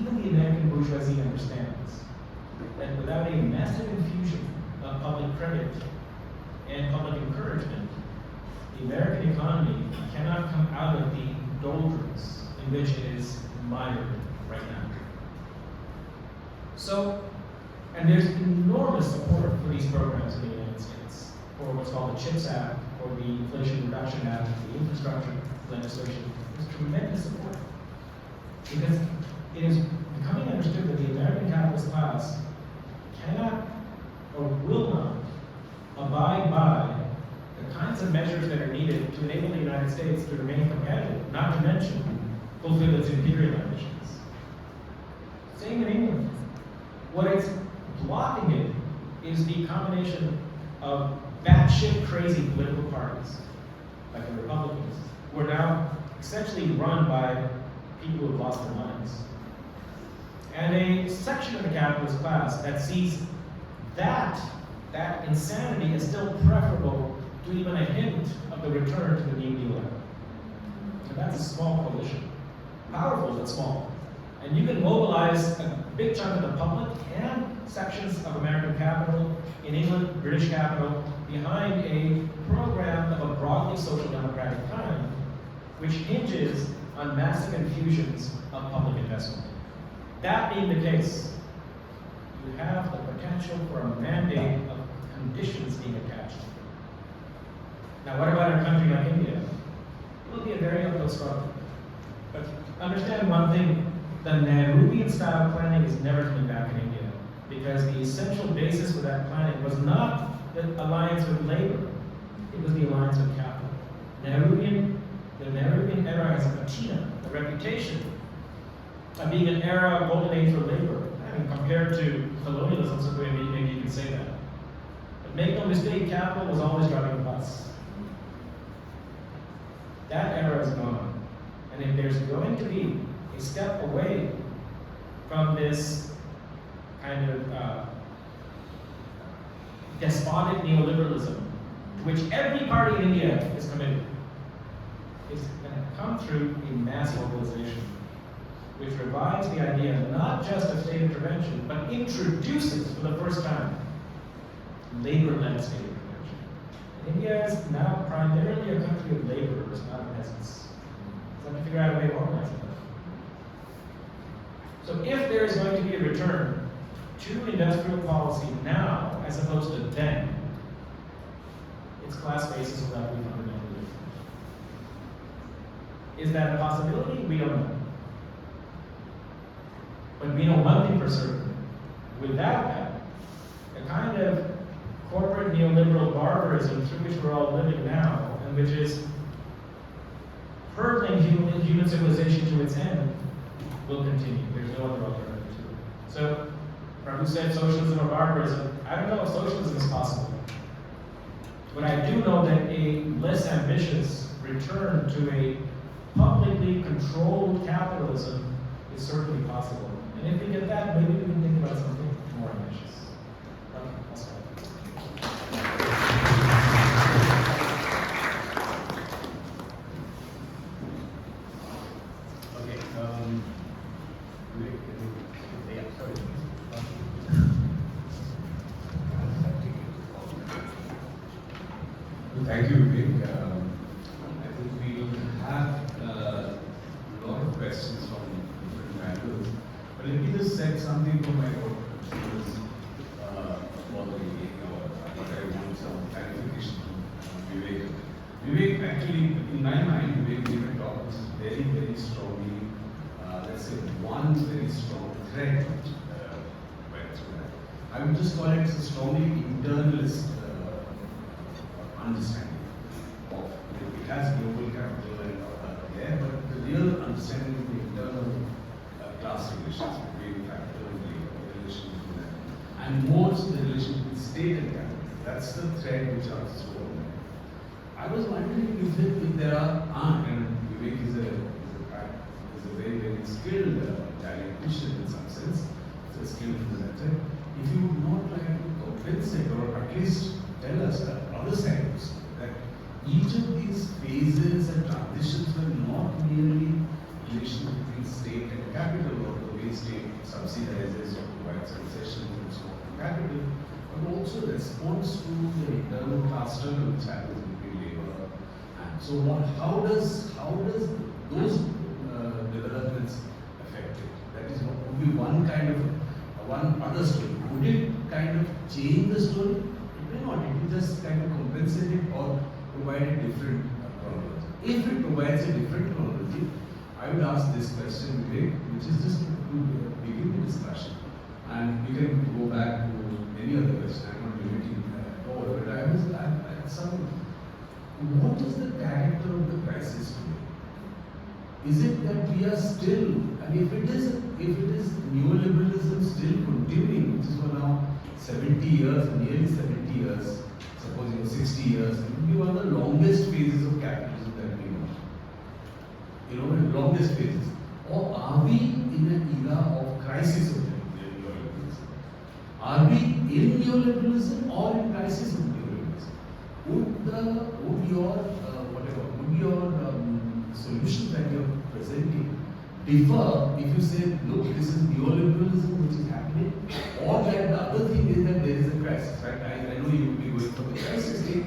Speaker 3: even the American bourgeoisie understands that without a massive infusion of public credit and public encouragement, the American economy cannot come out of the doldrums in which it is mired right now. So, and there's enormous support for these programs in the United States, for what's called the CHIPS Act, or the Inflation Reduction Act, the infrastructure legislation. There's tremendous support. Because it is becoming understood that the American capitalist class cannot or will not abide by the kinds of measures that are needed to enable the United States to remain competitive, not to mention fulfill its imperial ambitions. Same in England. What is blocking it is the combination of batshit crazy political parties, like the Republicans, who are now essentially run by people who have lost their minds, and a section of the capitalist class that sees that insanity as still preferable to even a hint of the return to the New Deal era. And that's a small coalition. Powerful, but small. And you can mobilize a big chunk of the public and sections of American capital, in England, British capital, behind a program of a broadly social democratic kind, which hinges on massive infusions of public investment. That being the case, you have the potential for a mandate of conditions being attached. Now, what about a country like India? It will be a very uphill struggle. But understand one thing, the Nehruvian style planning is never coming back in India, because the essential basis for that planning was not the alliance with labor, it was the alliance with capital. The Nehruvian era has a patina, a reputation of being an era of golden age for labor. I mean, compared to colonialism, so maybe you could say that. But make no mistake, capital was always driving the bus. That era is gone. And if there's going to be a step away from this kind of despotic neoliberalism, to which every party in India is committed, it's going to come through a mass mobilization, which revives the idea not just of state intervention, but introduces for the first time labor-led state intervention. India is now primarily a country of laborers, not of peasants. So I'm going to figure out a way to organize it. So if there is going to be a return to industrial policy now, as opposed to then, its class basis will have to be fundamentally different. Is that a possibility? We don't know. But we know one thing for certain. Without that, the kind of corporate neoliberal barbarism through which we're all living now, and which is hurtling human civilization to its end, will continue. There's no other alternative to it. So, Prabhu said socialism or barbarism. I don't know if socialism is possible. But I do know that a less ambitious return to a publicly controlled capitalism is certainly possible. And if we get that, maybe we can think about something more ambitious. I'll stop.
Speaker 1: Okay. Yeah, sorry. Thank you, Vivek. I think we will have a lot of questions from different angles. But let me just set some which is very, very strongly, let's say, one very strong thread went through that. I would just call it a strongly internalist understanding of it has global capital and there, but the real understanding of the internal class relations between capital and labor, relation between them, and more so the relation between state and capital. That's the thread which I was so I was wondering if there are, and Vivek is a very, very skilled dialectician in some sense, so skilled presenter. If you would not try to compensate or at least tell us the other side of the story, that each of these phases and transitions were not merely relation between state and capital or the way state subsidizes or provides concessions and so on to capital, but also response to the internal class struggle which happens between labor and so on. How does those developments affect it? That is what would be one kind of one other story. Would it kind of change the story? It may not. It will just kind of compensate it or provide a different chronology. If it provides a different chronology, I would ask this question, Vivek, which is just to begin the discussion. And we can go back to any other question. I'm not limiting all, but I was at some. What is the character of the crisis today? Is it that we are still, and if it is neoliberalism still continuing, which is for now 70 years, nearly 70 years, suppose 60 years, it will be one of the longest phases of capitalism that we know. The longest phases. Or are we in an era of crisis of neoliberalism? Are we in neoliberalism or in crisis of neoliberalism? Would your solutions that you're presenting differ if you say, look, this is neoliberalism which is happening, or that the other thing is that there is a crisis, right? I know you would be going for the crisis state,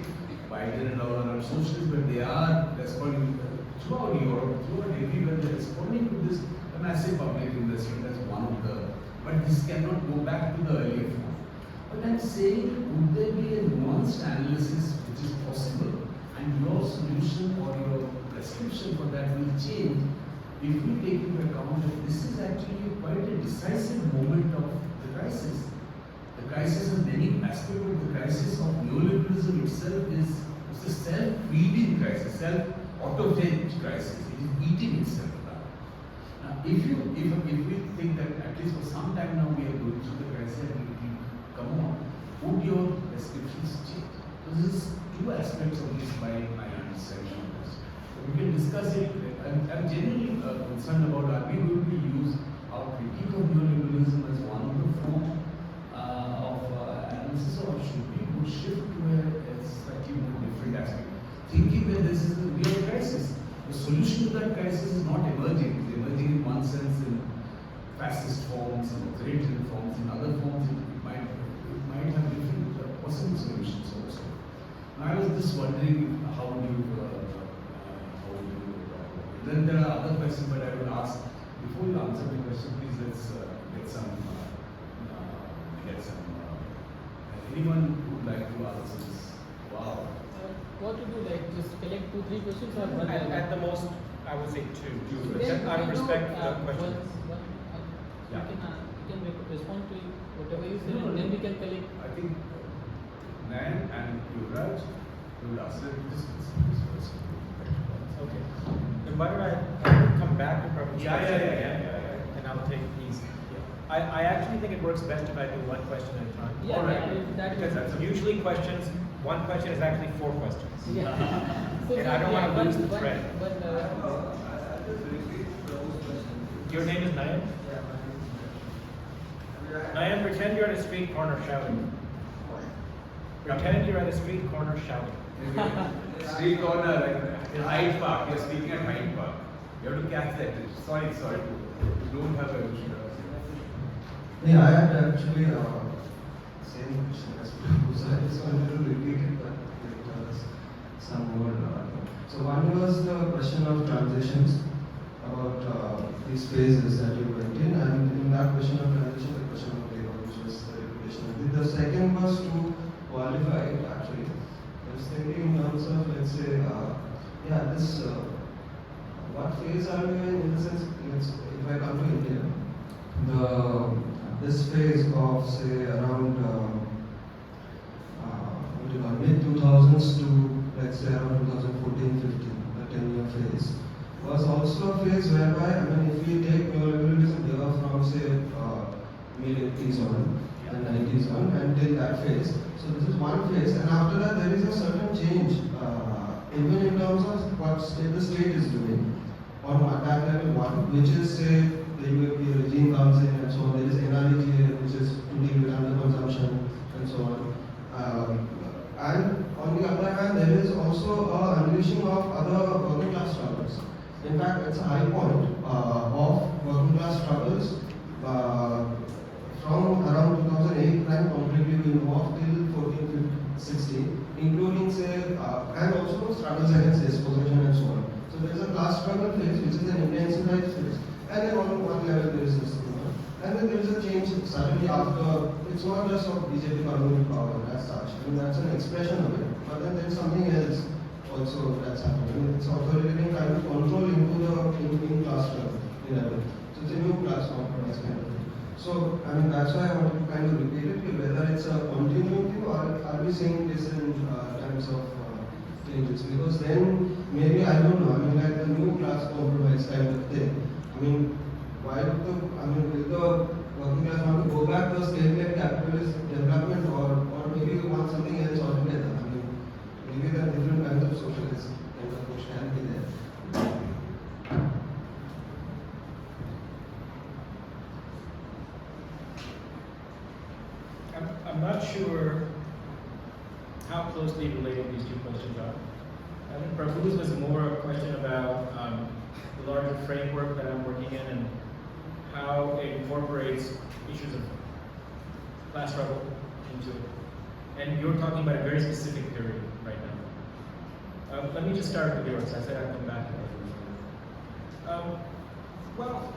Speaker 1: Biden and all are socialists, but they are responding throughout Europe, throughout everywhere, they're responding to this massive public investment as one of the, but this cannot go back to the earlier form. But I'm saying, would there be a nuanced analysis which is possible, and your solution or your prescription for that will change if we take into account that this is actually quite a decisive moment of the crisis. The crisis has many aspects, but the crisis of neoliberalism itself is a self-feeding crisis, self-autophagic crisis. It is eating itself down. Now, if we think that at least for some time now we are going through the crisis and it will come on, would your prescriptions change? So this is two aspects of this by my understanding of this. So we can discuss it. I'm genuinely concerned about, are we going to use our critique of neoliberalism as one of the form of analysis, or should we shift to a slightly more different aspect, thinking that this is a real crisis? The solution to that crisis is not emerging. It's emerging in one sense in fascist forms and authoritarian forms. In other forms, it might have different possible solutions also. Now, I was just wondering how do you then there are other questions, but I would ask, before you answer the question, please let's get some, anyone who would like to answer this? Wow.
Speaker 5: What to do, like just collect 2-3 questions or one?
Speaker 3: At the most, I would say two.
Speaker 5: Then
Speaker 3: Out of
Speaker 5: we
Speaker 3: respect
Speaker 5: do,
Speaker 3: for the question.
Speaker 5: You can respond to whatever you say, and then we can collect.
Speaker 1: I think Nayan and Yuvraj will answer this first.
Speaker 3: Okay. Then why don't I come back to Prof.
Speaker 1: Yeah.
Speaker 3: And I'll take these. I actually think it works best if I do one question at a time.
Speaker 5: Yeah,
Speaker 1: All right.
Speaker 3: Because usually one question is actually 4 questions.
Speaker 5: Yeah. So,
Speaker 3: And I don't want to lose the thread. Your name is Nayan? Nayan, pretend you're at a street corner shouting. Pretend you're at a street corner shouting.
Speaker 1: Street corner, like in Hyde Park, you're speaking at Hyde Park. You have to catch that. Sorry. You don't have a
Speaker 6: Yeah, I had actually same question as before, so I just wanted to repeat it, but it was some more. So one was the question of transitions, about these phases that you went in, and in that question of transition, the question of labor, which was the regulation. The second was to qualify it actually. I was thinking in terms of, let's say, this what phase of say around mid-2000s to let's say around 2014-15, the 10-year phase, was also a phase whereby, I mean, if we take neoliberalism here from say mid-80s on and 90s on until that phase, so this is one phase, and after that there is a certain change, even in terms of what the state is doing on that level one, which is say the UAP regime comes in and so on. There is NREGA, which is to deal with underconsumption and so on. And on the other hand, there is also a unleashing of other working class struggles. In fact, it's a high point of working class struggles from around 2008 and completely we move till 14, 15, 16, including say, and also struggles against dispossession and so on. So there is a class struggle phase, which is an intensified phase. And then on one level there is this thing. And then there is a change suddenly after, it's not just of BJP coming to power as such. I mean, that's an expression of it. But then there is something else also that's happening. I mean, it's authoritarian kind of control into the in-class struggle in a way. So it's a new class compromise kind of thing. So, I mean, that's why I want to kind of repeat it, whether it's a continuing thing or are we saying this in terms of changes? Because then maybe, I don't know, I mean, like the new class compromise kind of thing. I mean, why do will the working class want to go back to a state-led capitalist development or maybe we want something else altogether? I mean, maybe there are different kinds of socialist kind of push can be there.
Speaker 3: I'm not sure how closely related these two questions are. I think Prabhu's was more a question about the larger framework that I'm working in and how it incorporates issues of class struggle into it. And you're talking about a very specific period right now. Let me just start with yours. I said I'd come back to that. Well,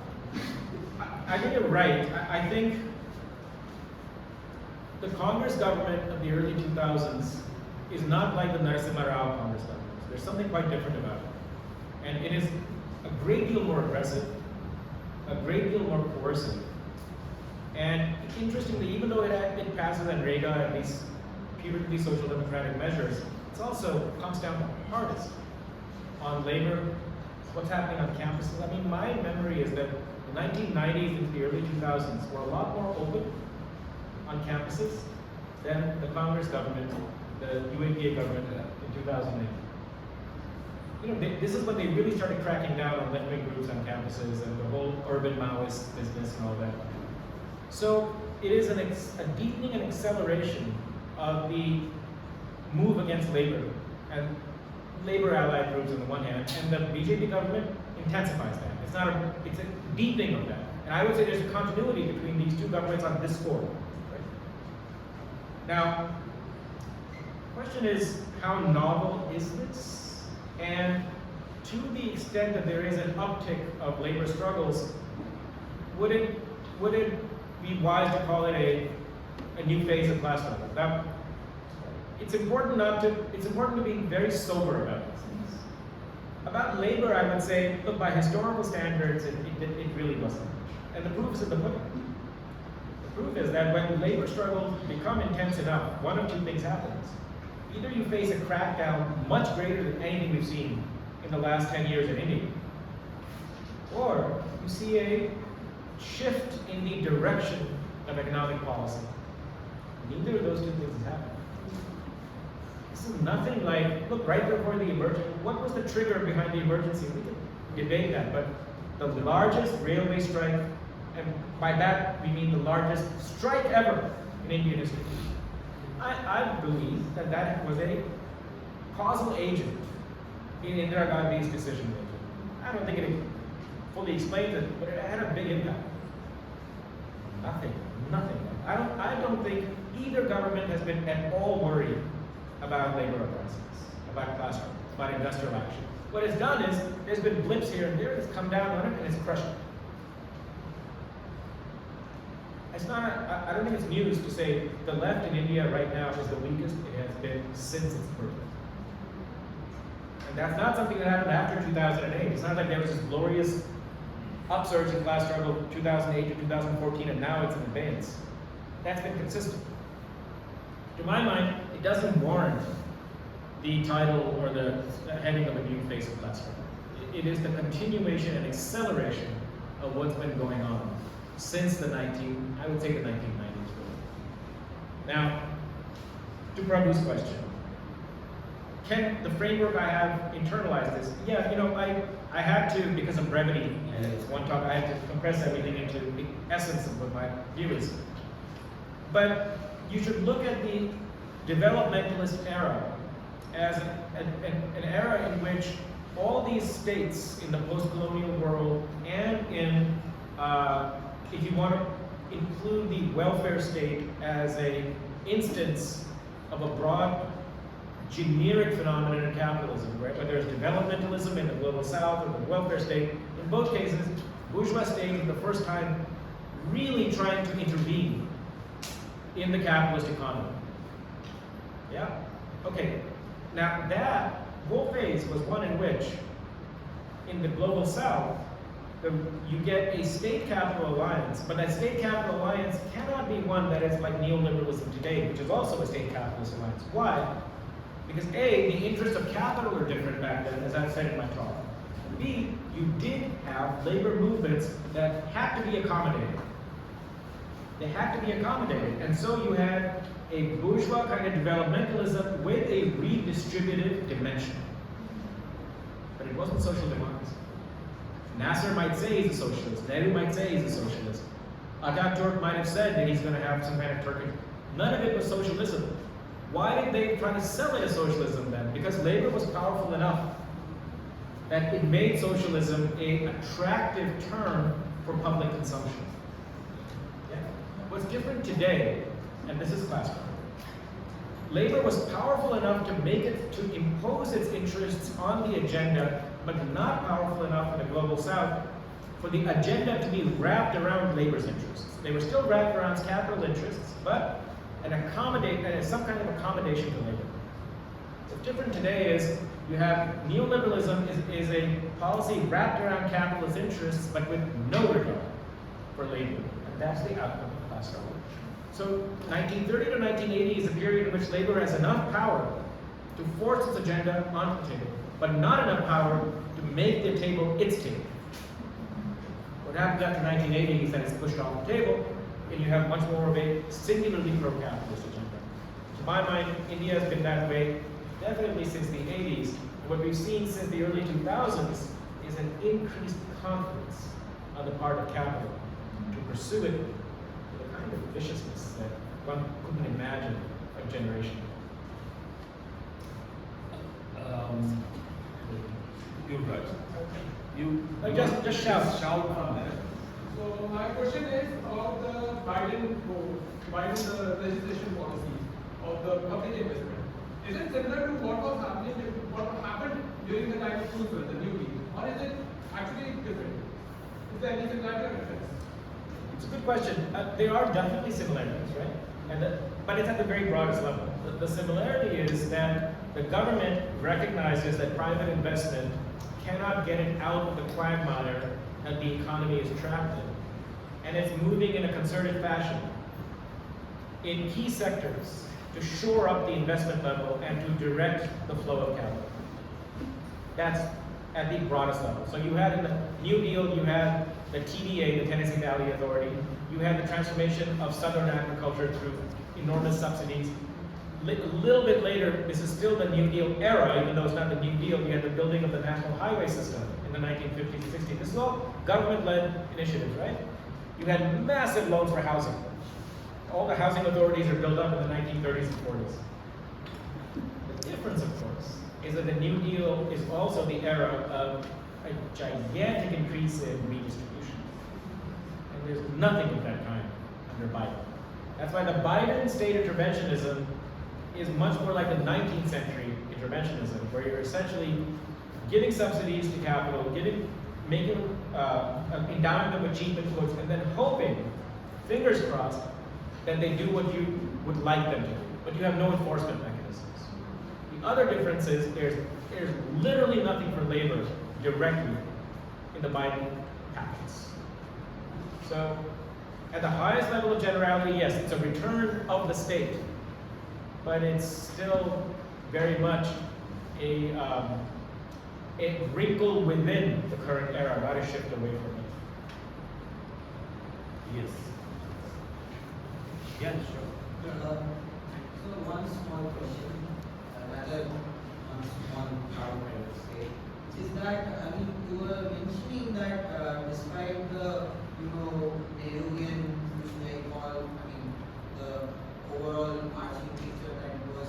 Speaker 3: I think you're right. I think the Congress government of the early 2000s is not like the Narasimha Rao Congress government. There's something quite different about it. And it is a great deal more aggressive, a great deal more coercive. And interestingly, even though it passes on Rega and these purely social democratic measures, it also comes down the hardest on labor, what's happening on campuses. I mean, my memory is that the 1990s into the early 2000s were a lot more open on campuses than the Congress government, the UAPA government in 2008. You know, this is when they really started cracking down on left-wing groups on campuses and the whole urban Maoist business and all that. So it is a deepening and acceleration of the move against labor and labor allied groups on the one hand, and the BJP government intensifies that. It's a deepening of that. And I would say there's a continuity between these two governments on this score. Right? Now, the question is, how novel is this? And to the extent that there is an uptick of labor struggles, would it be wise to call it a new phase of class struggle? Now, it's important to be very sober about these things. About labor, I would say, look, by historical standards, it really wasn't. And the proof is in the pudding. The proof is that when labor struggles become intense enough, one of two things happens. Either you face a crackdown much greater than anything we've seen in the last 10 years in India, or you see a shift in the direction of economic policy. Neither of those two things is happening. This is nothing like, look, right before the emergency, what was the trigger behind the emergency? We can debate that, but the largest railway strike, and by that we mean the largest strike ever in Indian history. I believe that was a causal agent in Indira Gandhi's decision making. I don't think it fully explains it, but it had a big impact. Nothing. I don't think either government has been at all worried about labor uprisings, about class struggle, about industrial action. What it's done is, there's been blips here and there, it's come down on it and it's crushed it. I don't think it's news to say the left in India right now is the weakest it has been since its birth. And that's not something that happened after 2008. It's not like there was this glorious upsurge in class struggle 2008 to 2014 and now it's in advance. That's been consistent. To my mind, it doesn't warrant the title or the heading of a new phase of class struggle. It is the continuation and acceleration of what's been going on since the I would say the 1990s. Really. Now, to Prabhu's question, can the framework I have internalized this? Yeah, you know, I had to, because of brevity, and it's one talk, I had to compress everything into the essence of what my view is. But you should look at the developmentalist era as an era in which all these states in the post-colonial world and in, if you want to include the welfare state as an instance of a broad generic phenomenon in capitalism, right? Whether it's developmentalism in the global south or the welfare state, in both cases, bourgeois state for the first time really trying to intervene in the capitalist economy. Yeah? Okay. Now that whole phase was one in which, in the global south, you get a state-capital alliance, but that state-capital alliance cannot be one that is like neoliberalism today, which is also a state-capitalist alliance. Why? Because A, the interests of capital are different back then, as I've said in my talk. B, you did have labor movements that had to be accommodated. They had to be accommodated. And so you had a bourgeois kind of developmentalism with a redistributive dimension. But it wasn't social democracy. Nasser might say he's a socialist. Nehru might say he's a socialist. Ataturk might have said that he's going to have some kind of Turkish. None of it was socialism. Why did they try to sell it as socialism then? Because labor was powerful enough that it made socialism an attractive term for public consumption. Yeah. What's different today, and this is class struggle, labor was powerful enough to make it, to impose its interests on the agenda, but not powerful enough in the global south for the agenda to be wrapped around labor's interests. They were still wrapped around capital interests, but some kind of accommodation to labor. What's different today is you have neoliberalism is a policy wrapped around capitalist interests, but with no regard for labor. And that's the outcome of class struggle. So 1930 to 1980 is a period in which labor has enough power to force its agenda onto the table, but not enough power to make the table its table. What happens after 1980 is that it's pushed off the table, and you have much more of a singularly pro-capitalist agenda. To my mind, India has been that way definitely since the 80s. What we've seen since the early 2000s is an increased confidence on the part of capital to pursue it with a kind of viciousness that one couldn't imagine a generation ago.
Speaker 1: You're right.
Speaker 3: Just shout.
Speaker 1: Shout from there.
Speaker 7: So my question is about the Biden legislation policy of the public investment. Is it similar to what happened during the time of Roosevelt, the New Deal, or is it actually different? Is there any similarity or difference?
Speaker 3: It's a good question. There are definitely similarities, right? But it's at the very broadest level. The similarity is that the government recognizes that private investment cannot get it out of the quagmire that the economy is trapped in. And it's moving in a concerted fashion in key sectors to shore up the investment level and to direct the flow of capital. That's at the broadest level. So you had in the New Deal, you had the TDA, the Tennessee Valley Authority. You had the transformation of southern agriculture through enormous subsidies. A little bit later, this is still the New Deal era, even though it's not the New Deal, you had the building of the national highway system in the 1950s and 60s. This is all government-led initiatives, right? You had massive loans for housing. All the housing authorities are built up in the 1930s and 40s. The difference, of course, is that the New Deal is also the era of a gigantic increase in redistribution. And there's nothing of that kind under Biden. That's why the Biden state interventionism is much more like the 19th century interventionism, where you're essentially giving subsidies to capital, endowing them with cheap inputs, and then hoping, fingers crossed, that they do what you would like them to do, but you have no enforcement mechanisms. The other difference is there's literally nothing for labor directly in the Biden packets. So At the highest level of generality, yes, it's a return of the state, but it's still very much a wrinkle within the current era, not a shift away from it.
Speaker 1: Yes. Yeah, sure.
Speaker 4: So one small question, rather one small doubt I would say, is that you were mentioning that despite the Nehruvian, which I call, the overall arching picture that was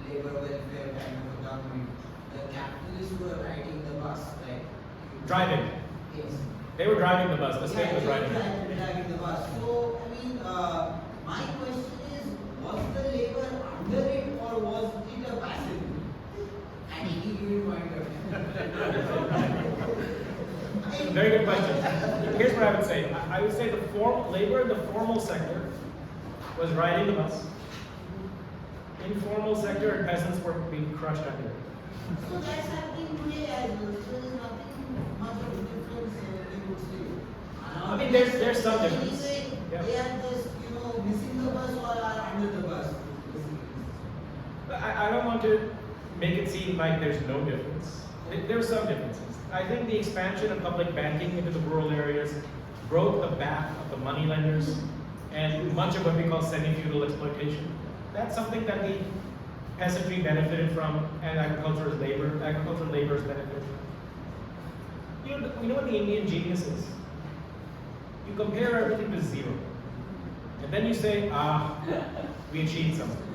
Speaker 4: labor welfare kind of a government, the capitalists were riding the bus, right?
Speaker 3: Driving.
Speaker 4: Yes.
Speaker 3: They were driving the bus, the state was driving it.
Speaker 4: Driving the bus. So, my question is, was the labor under it or was it a passive? And he will point out.
Speaker 3: Very good question. Here's what I would say. I would say the labor in the formal sector was riding the bus. Informal sector and peasants were being crushed under it.
Speaker 4: So that's happening today as well. So there's nothing much of a difference you would say.
Speaker 3: I mean, there's some difference. Yeah.
Speaker 4: They are just, missing the bus or are under the bus.
Speaker 3: I don't want to make it seem like there's no difference. There are some differences. I think the expansion of public banking into the rural areas broke the back of the moneylenders and much of what we call semi-feudal exploitation. That's something that the peasantry benefited from and agricultural laborers benefited from. You know what the Indian genius is? You compare everything to zero. And then you say, we achieved something.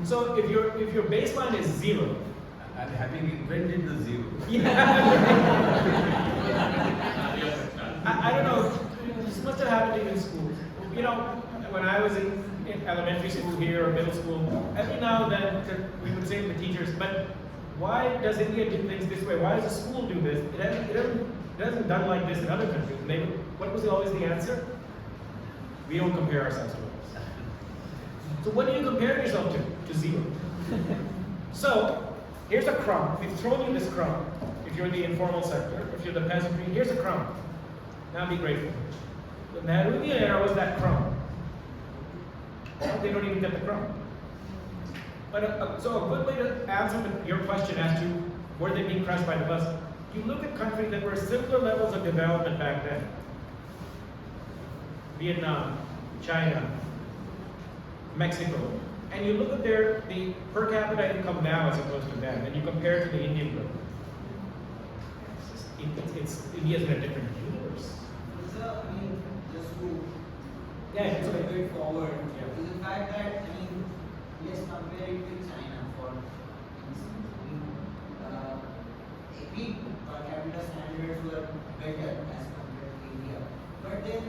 Speaker 3: So if your baseline is zero,
Speaker 1: And having invented the zero.
Speaker 3: I don't know, this must have happened to you in school. When I was in elementary school here or middle school, every now and then we would say to the teachers, but why does India do things this way? Why does the school do this? It hasn't done like this in other countries. And what was always the answer? We don't compare ourselves to others. So what do you compare yourself to? To zero. So, here's a crumb. We've thrown you this crumb. If you're the informal sector, if you're the peasantry, here's a crumb. Now be grateful. The Nehruvian era was that crumb. Now they don't even get the crumb. But so a good way to answer your question as to were they being crushed by the bus, you look at countries that were similar levels of development back then. Vietnam, China, Mexico, and you look at the per capita income now as opposed to then, and you compare it to the Indian group. India's in a different universe.
Speaker 4: So, just to
Speaker 3: Yeah,
Speaker 4: a
Speaker 3: okay.
Speaker 4: bit forward,
Speaker 3: Yeah.
Speaker 4: is the fact that, let's compare it with China for instance. Maybe per capita standards were better as compared to India. But then,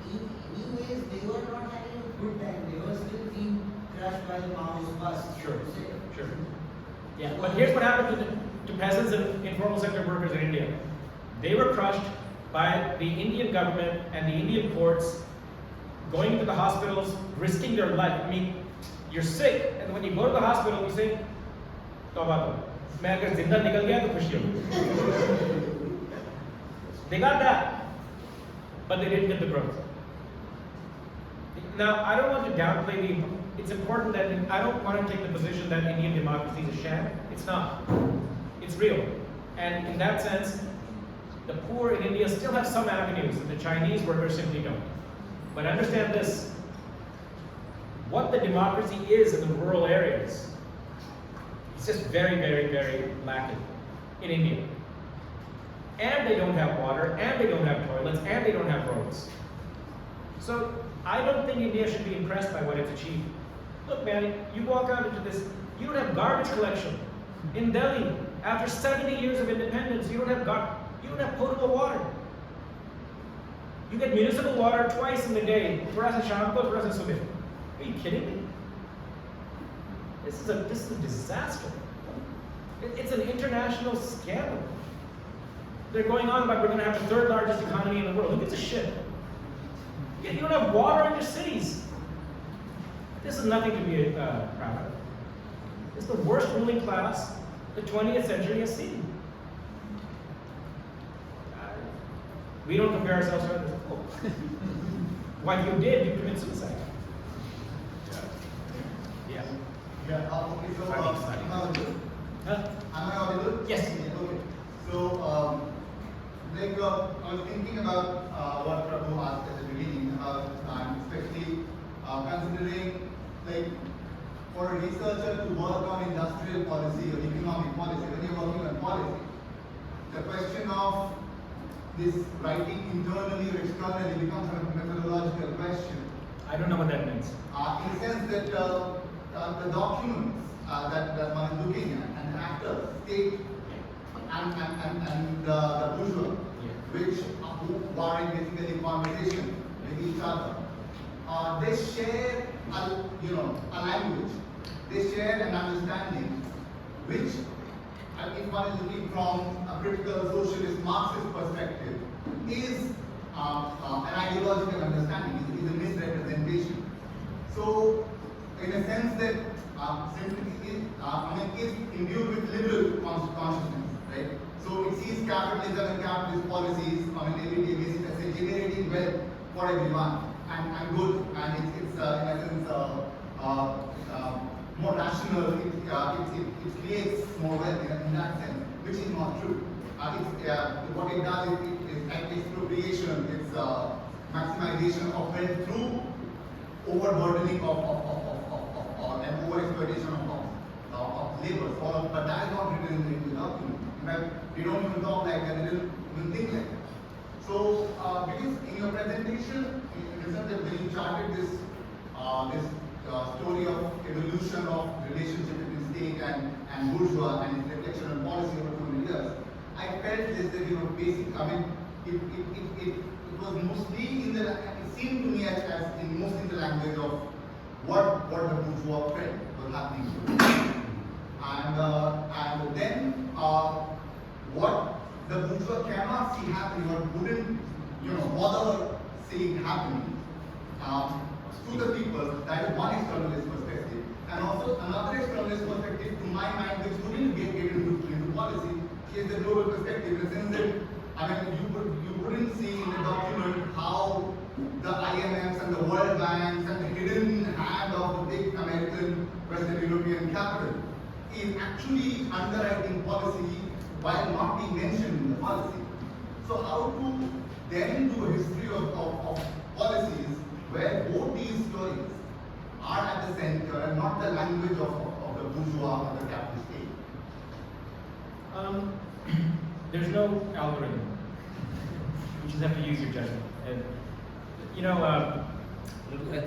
Speaker 4: in anyways, they were not having a good time. They were still being crushed by the Maoist bus.
Speaker 3: Sure,
Speaker 4: so to say.
Speaker 3: sure. Yeah, but here's what happened to peasants and informal sector workers in India. They were crushed by the Indian government and the Indian courts going into the hospitals, risking their life. You're sick, and when you go to the hospital, you say, "Tauba tauba. Main agar zinda nikal gaya to khushi hogi." They got that, but they didn't get the growth. Now, I don't want to downplay it's important that I don't want to take the position that Indian democracy is a sham. It's not. It's real. And in that sense, the poor in India still have some avenues that the Chinese workers simply don't. But understand this, what the democracy is in the rural areas, it's just very, very, very lacking in India. And they don't have water, and they don't have toilets, and they don't have roads. So I don't think India should be impressed by what it's achieved. Look, man, you walk out into this, you don't have garbage collection. In Delhi, after 70 years of independence, you don't have potable water. You get municipal water twice in the day. Thora sa shaam ko, thora sa subah. Are you kidding me? This is a disaster. It's an international scandal. They're going on about we're going to have the third largest economy in the world. Who gives a shit? You don't have water in your cities. This is nothing to be proud of. It's the worst ruling class the 20th century has seen. We don't compare ourselves to others. what you did, you commit suicide. Yeah.
Speaker 8: Okay, so, am I audible?
Speaker 3: Huh?
Speaker 8: Am I audible?
Speaker 3: Yes.
Speaker 8: Okay. So, I was thinking about what Prabhu asked at the beginning about, especially considering, like, for a researcher to work on industrial policy or economic policy, when you're working on policy, the question of this writing internally or externally becomes a methodological question.
Speaker 3: I don't know what that means.
Speaker 8: In the sense that the documents that one is looking at and the actors, state and the bourgeois, which who are in basically conversation with each other, they share a language, they share an understanding, which if one is looking from a critical socialist Marxist perspective, is an ideological understanding, is a misrepresentation. So, in a sense that is imbued with liberal consciousness, right? So it sees capitalism and capitalist policies on an everyday basis as a generating wealth for everyone and good, and it's in essence more rational. It creates more wealth in that sense, which is not true. What it does is expropriation, it's maximization of wealth through overburdening and overexploitation of labor. But that is not written in the document. In fact, we don't even talk like that, we don't even think like that. So, because in your presentation, in the sense that when you charted this story of evolution of relationship between state and bourgeois and its reflection on policy over 200 years, I felt this that basic. It was mostly in the. It seemed to me as in most in the language of what the bourgeois felt was happening to them. And then what the bourgeois cannot see happening or wouldn't bother seeing happening to the people. That is one externalist perspective, and also another externalist perspective to my mind, which wouldn't get into policy, is the global perspective, in the sense that you wouldn't see in the document how the IMFs and the World Banks and the hidden hand of the big American Western European capital is actually underwriting policy while not being mentioned in the policy. So how to then do a history of policies where both these stories are at the center and not the language of the bourgeois or the capitalist state?
Speaker 3: There's no algorithm. You just have to use your judgment. And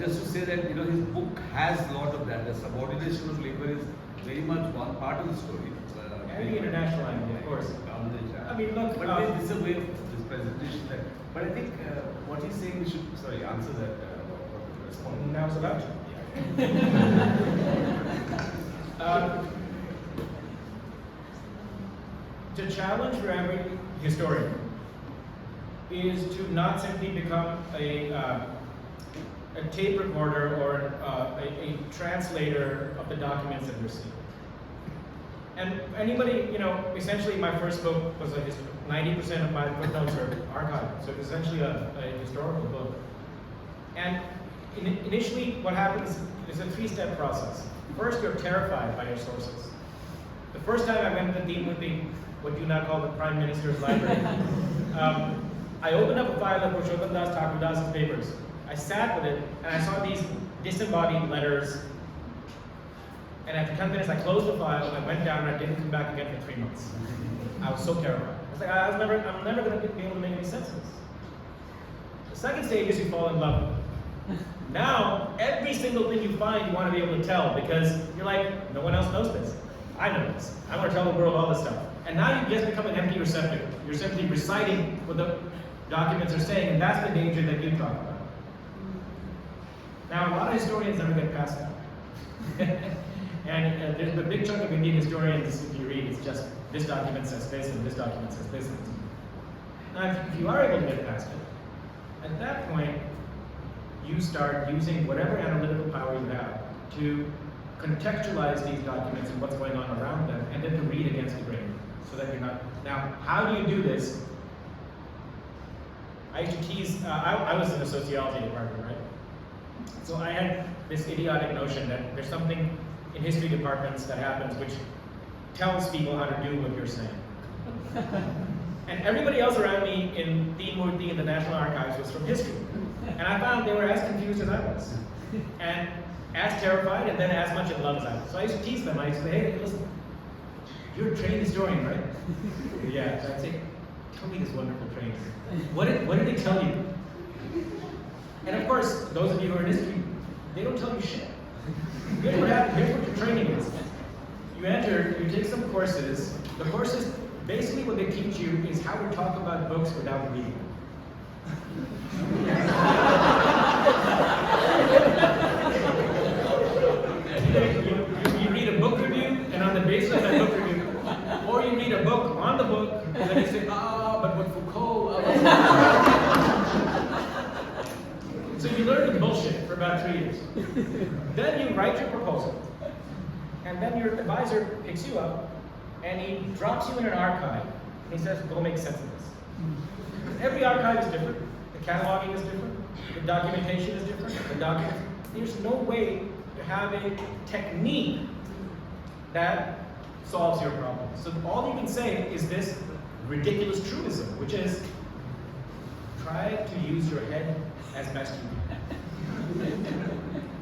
Speaker 9: just to say that his book has a lot of that. The subordination of labor is very much one part of the story.
Speaker 3: And the international angle, of course. I mean, look,
Speaker 9: but this is a way of this presentation that. But I think what he's saying, we should answer that. Respond.
Speaker 3: Now it's about to challenge for every historian is to not simply become a tape recorder or a translator of the documents that we're seeing. And anybody, essentially my first book was 90% of my footnotes are archived, so it's essentially a historical book. And initially what happens is a three-step process. First, you're terrified by your sources. The first time I went to deal with what you now call the Prime Minister's library, I opened up a file of Purushottam Das Thakur Das's papers. I sat with it, and I saw these disembodied letters. And after 10 minutes, I closed the file, I went down, and I didn't come back again for 3 months. I was so terrified. I was like, I'm never going to be able to make any sense of this. The second stage is you fall in love with it. Now, every single thing you find, you want to be able to tell, because you're like, no one else knows this. I know this. I want to tell the world all this stuff. And now you just become an empty receptacle. You're simply reciting what the documents are saying, and that's the danger that you talk about. Now, a lot of historians never get past that. And there's a big chunk of Indian historians, if you read, it's just this document says this and this document says this. Now, if you are able to get past it, at that point, you start using whatever analytical power you have to contextualize these documents and what's going on around them, and then to read against the grain, so that you're not. Now, how do you do this? I used to tease, I was in the sociology department, right? So I had this idiotic notion that there's something in history departments that happens which tells people how to do what you're saying. And everybody else around me in Murthy in the National Archives was from history. And I found they were as confused as I was. And as terrified and then as much in love as I was. So I used to tease them. I used to say, hey, listen, you're a trained historian, right? Yeah. So I'd say, tell me this wonderful training. What did they tell you? And of course, those of you who are in history, they don't tell you shit. Here's what happens, here's what your training is. You enter, you take some courses. The courses, basically what they teach you is how to talk about books without reading them. You read a book review, and on the basis of that book review, or you read a book on the book, and then you say, but what Foucault. So you learn the bullshit for about 3 years. Then you write your proposal, and then your advisor picks you up, and he drops you in an archive, and he says, go make sense of this. Every archive is different. The cataloging is different. The documentation is different. There's no way to have a technique that solves your problem. So all you can say is this ridiculous truism, which is try to use your head as best you can.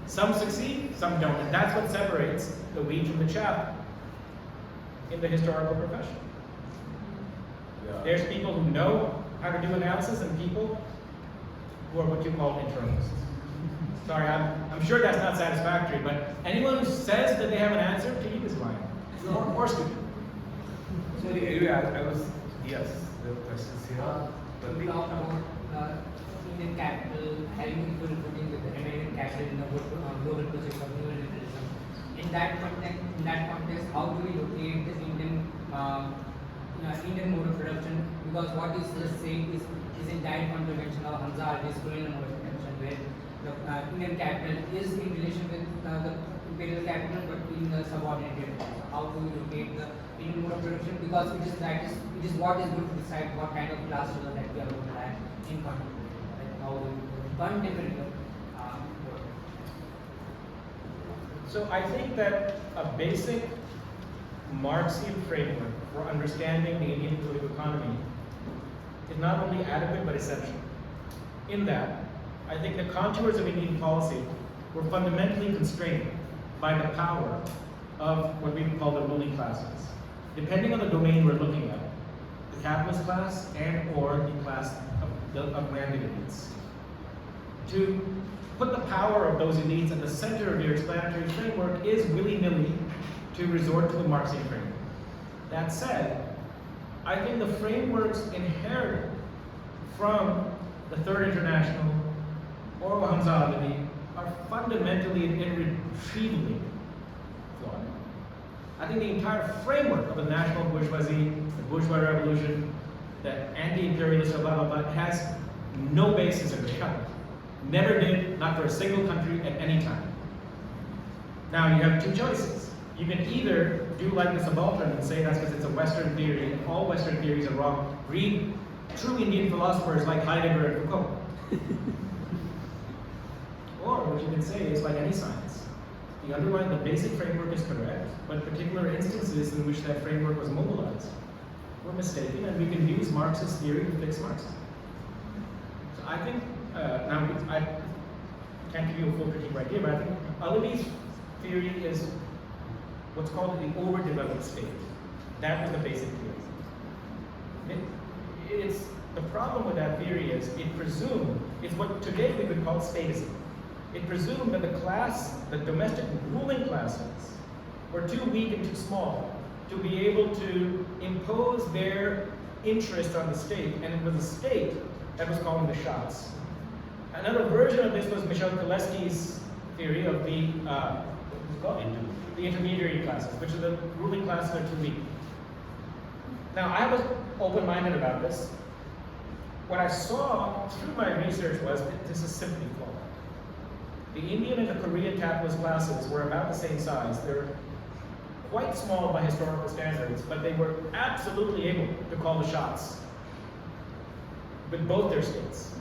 Speaker 3: Some succeed, some don't, and that's what separates the wheat from the chaff in the historical profession.
Speaker 1: Yeah.
Speaker 3: There's people who know how to do analysis and people who are what you call internalists. Sorry, I'm sure that's not satisfactory, but anyone who says that they have an answer to you is lying. Or stupid.
Speaker 9: Sorry, anyway, I was, yes, there were questions here.
Speaker 10: We talked about Indian capital having equal footing with the American capital in the global project of neoliberalism. In that context, how do we locate the Indian mode of production? Because what is just saying is in direct contravention of Hansa-Ardy's colonial mode of production, where the Indian capital is in relation with the imperial capital, but in the subordinated. How do we locate the Indian mode of production? Because it is what is going to decide what kind of class struggle that we are going to have in contemporary, like how we contemporary world.
Speaker 3: So I think that a basic Marxian framework for understanding the Indian political economy is not only adequate but essential. In that, I think the contours of Indian policy were fundamentally constrained by the power of what we would call the ruling classes. Depending on the domain we're looking at, the capitalist class and or the class of landed elites. To put the power of those elites at the center of your explanatory framework is willy-nilly to resort to the Marxian framework. That said, I think the frameworks inherited from the Third International or Hansa-Ardy are fundamentally and irretrievably flawed. I think the entire framework of the national bourgeoisie, the bourgeois revolution, the anti-imperialist blah blah blah has no basis in reality. Never did, not for a single country at any time. Now you have two choices. You can either do like the subaltern and say that's because it's a Western theory and all Western theories are wrong. Read true Indian philosophers like Heidegger and Foucault. Or what you can say is like any science. The basic framework is correct, but particular instances in which that framework was mobilized were mistaken, and we can use Marxist theory to fix Marxism. So I think, now I can't give you a full critique right here, but I think Alavi's theory is what's called the overdeveloped state. That was the basic theory. The problem with that theory is it's what today we would call statism. It presumed that the domestic ruling classes were too weak and too small to be able to impose their interest on the state, and it was the state that was calling the shots. Another version of this was Michel Koleski's theory of the intermediary classes, which are the ruling classes are too weak. Now, I was open-minded about this. What I saw through my research was that this is simply flawed. The Indian and the Korean capitalist classes were about the same size. They were quite small by historical standards, but they were absolutely able to call the shots. with both their states.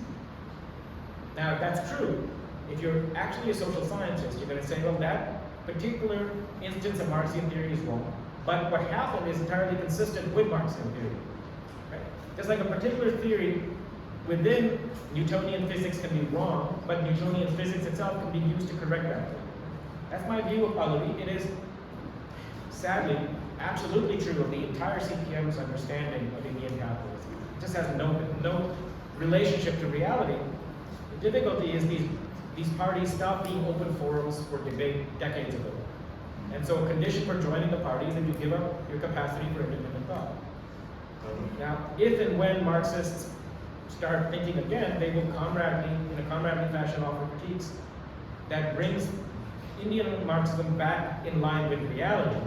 Speaker 3: Now, if that's true, if you're actually a social scientist, you're going to say, well, that particular instance of Marxian theory is wrong, but what happened is entirely consistent with Marxian theory. Right? Just like a particular theory within Newtonian physics can be wrong, but Newtonian physics itself can be used to correct that theory. That's my view of Pahlavi. It is, sadly, absolutely true of the entire CPM's understanding of Indian capitalism. It just has no relationship to reality. The difficulty is these parties stopped being open forums for debate decades ago. And so a condition for joining the party is that you give up your capacity for independent thought. Now, if and when Marxists start thinking again, they will in a comradely fashion, offer critiques that brings Indian Marxism back in line with reality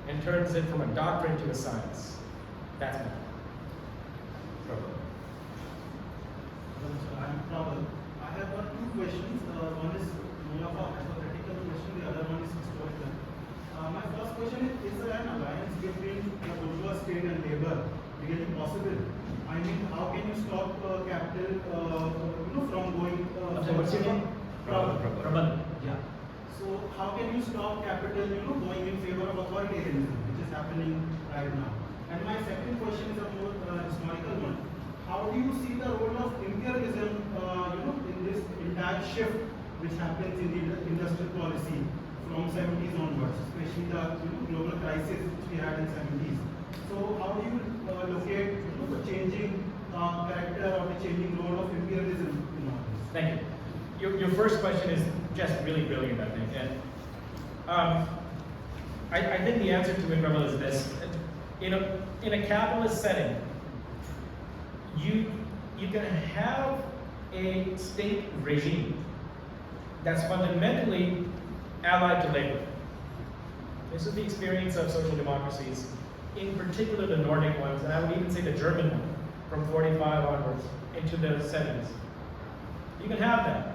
Speaker 3: and turns it from a doctrine to a science. That's me.
Speaker 11: I'm Prof. I have got two questions. One is more of a hypothetical question, the other one is historical. My first question is there an alliance between the bourgeois state and labor really possible? I mean, how can you stop capital from going
Speaker 3: What's your name? Prabal.
Speaker 11: Yeah. So how can you stop capital going in favor of authoritarianism, which is happening right now? And my second question is a more historical one. How do you see the role of imperialism in this entire shift which happens in the industrial policy from 70s onwards, especially the global crisis which we had in 70s? So how do you locate the changing character or the changing role of imperialism in all this?
Speaker 3: Thank you. Your first question is just really brilliant, I think. And I think the answer to it, Prabal, is this. In a capitalist setting, you can have a state regime that's fundamentally allied to labor. This is the experience of social democracies, in particular the Nordic ones, and I would even say the German one, from 45 onwards into the 70s. You can have that.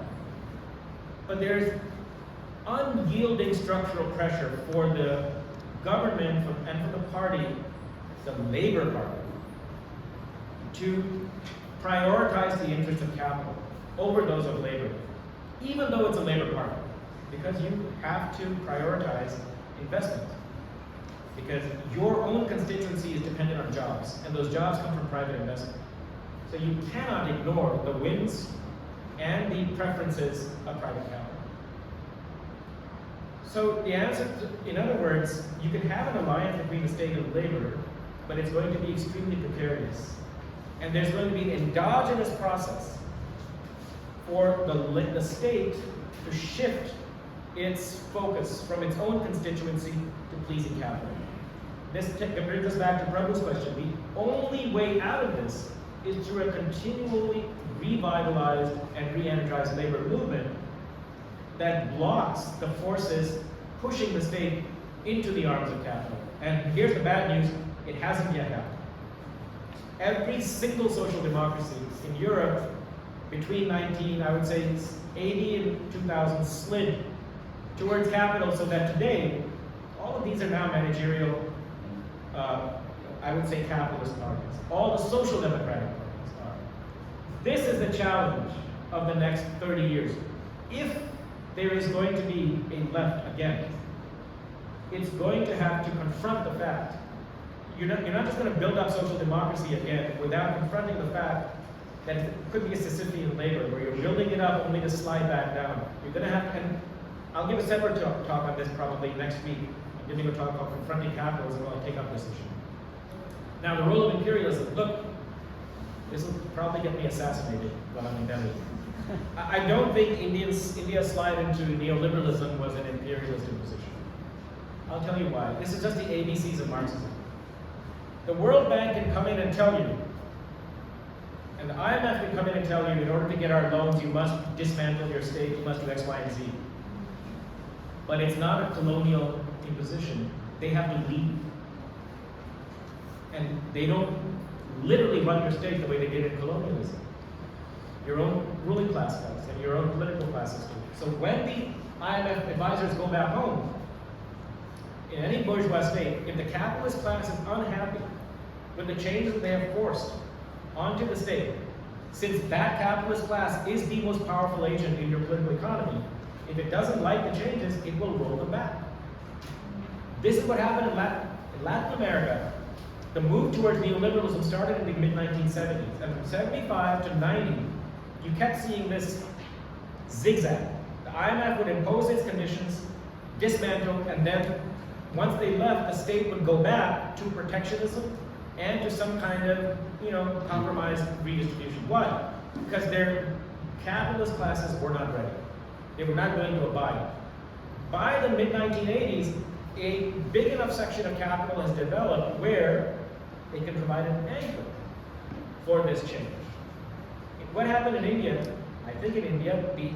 Speaker 3: But there's unyielding structural pressure for the government and for the party, the Labor Party, to prioritize the interests of capital over those of labor, even though it's a labor party, because you have to prioritize investment. Because your own constituency is dependent on jobs, and those jobs come from private investment. So you cannot ignore the wins and the preferences of private capital. So the answer, in other words, you can have an alliance between the state and labor, but it's going to be extremely precarious. And there's going to be an endogenous process for the state to shift its focus from its own constituency to pleasing capital. This brings us back to Prabhu's question. The only way out of this is through a continually revitalized and re-energized labor movement that blocks the forces pushing the state into the arms of capital. And here's the bad news, it hasn't yet happened. Every single social democracy in Europe between I would say 80 and 2000 slid towards capital, so that today, all of these are now managerial, I would say capitalist parties. All the social democratic parties are. This is the challenge of the next 30 years. If there is going to be a left again, it's going to have to confront the fact. You're not just going to build up social democracy again without confronting the fact that it could be a Sisyphean labor where you're building it up only to slide back down. You're going to have, and I'll give a separate talk on this probably next week. I'm giving a talk called Confronting Capitalism while I take up this issue. Now, the role of imperialism. Look, this will probably get me assassinated while I'm in Delhi. I don't think India's slide into neoliberalism was an imperialist imposition. I'll tell you why. This is just the ABCs of Marxism. The World Bank can come in and tell you, and the IMF can come in and tell you, in order to get our loans, you must dismantle your state, you must do X, Y, and Z. But it's not a colonial imposition. They have to lead. And they don't literally run your state the way they did in colonialism. Your own ruling class does, and your own political classes do. So when the IMF advisors go back home, in any bourgeois state, if the capitalist class is unhappy with the changes that they have forced onto the state, since that capitalist class is the most powerful agent in your political economy, if it doesn't like the changes, it will roll them back. This is what happened in Latin America. The move towards neoliberalism started in the mid-1970s, and from 75 to 90, you kept seeing this zigzag. The IMF would impose its conditions, dismantle, and then once they left, the state would go back to protectionism and to some kind of, compromised redistribution. Why? Because their capitalist classes were not ready. They were not willing to abide. By the mid-1980s, a big enough section of capital has developed where they can provide an anchor for this change. What happened in India, I think in India, the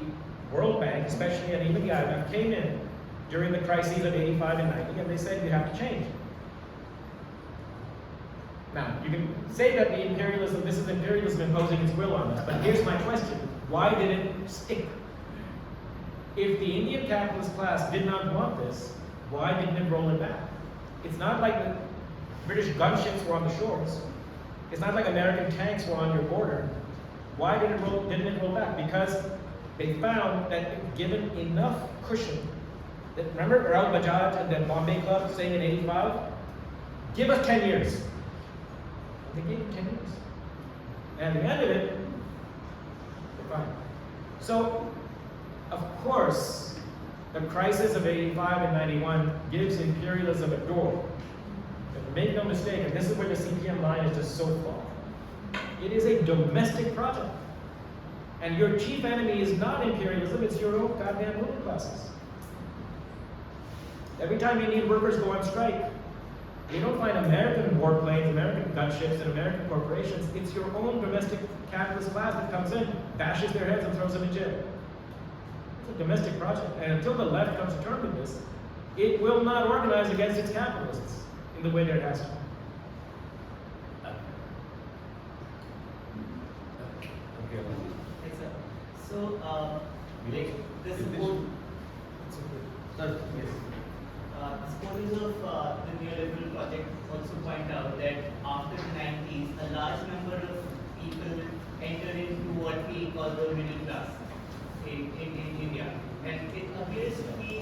Speaker 3: World Bank, especially, and even the IMF, came in during the crises of 85 and 90, and they said, you have to change. Now, you can say that this is imperialism imposing its will on us, but here's my question. Why did it stick? If the Indian capitalist class did not want this, why didn't it roll it back? It's not like the British gunships were on the shores. It's not like American tanks were on your border. Why didn't it roll back? Because they found that given enough cushion, remember Raul Bajaj and the Bombay Club saying in 85, give us 10 years. And they gave him 10 years. And at the end of it, they're fine. So, of course, the crisis of 85 and 91 gives imperialism a door. But make no mistake, and this is where the CPM line is just so flawed. It is a domestic project. And your chief enemy is not imperialism, it's your own goddamn middle classes. Every time Indian workers go on strike, you don't find American warplanes, American gunships, and American corporations. It's your own domestic capitalist class that comes in, bashes their heads, and throws them in jail. It's a domestic project. And until the left comes to terms with this, it will not organize against its capitalists in the way that it has to.
Speaker 4: So, this quote, this quote of the neoliberal project also point out that after the 90s, a large number of people entered into what we call the middle class in India. And it appears to be,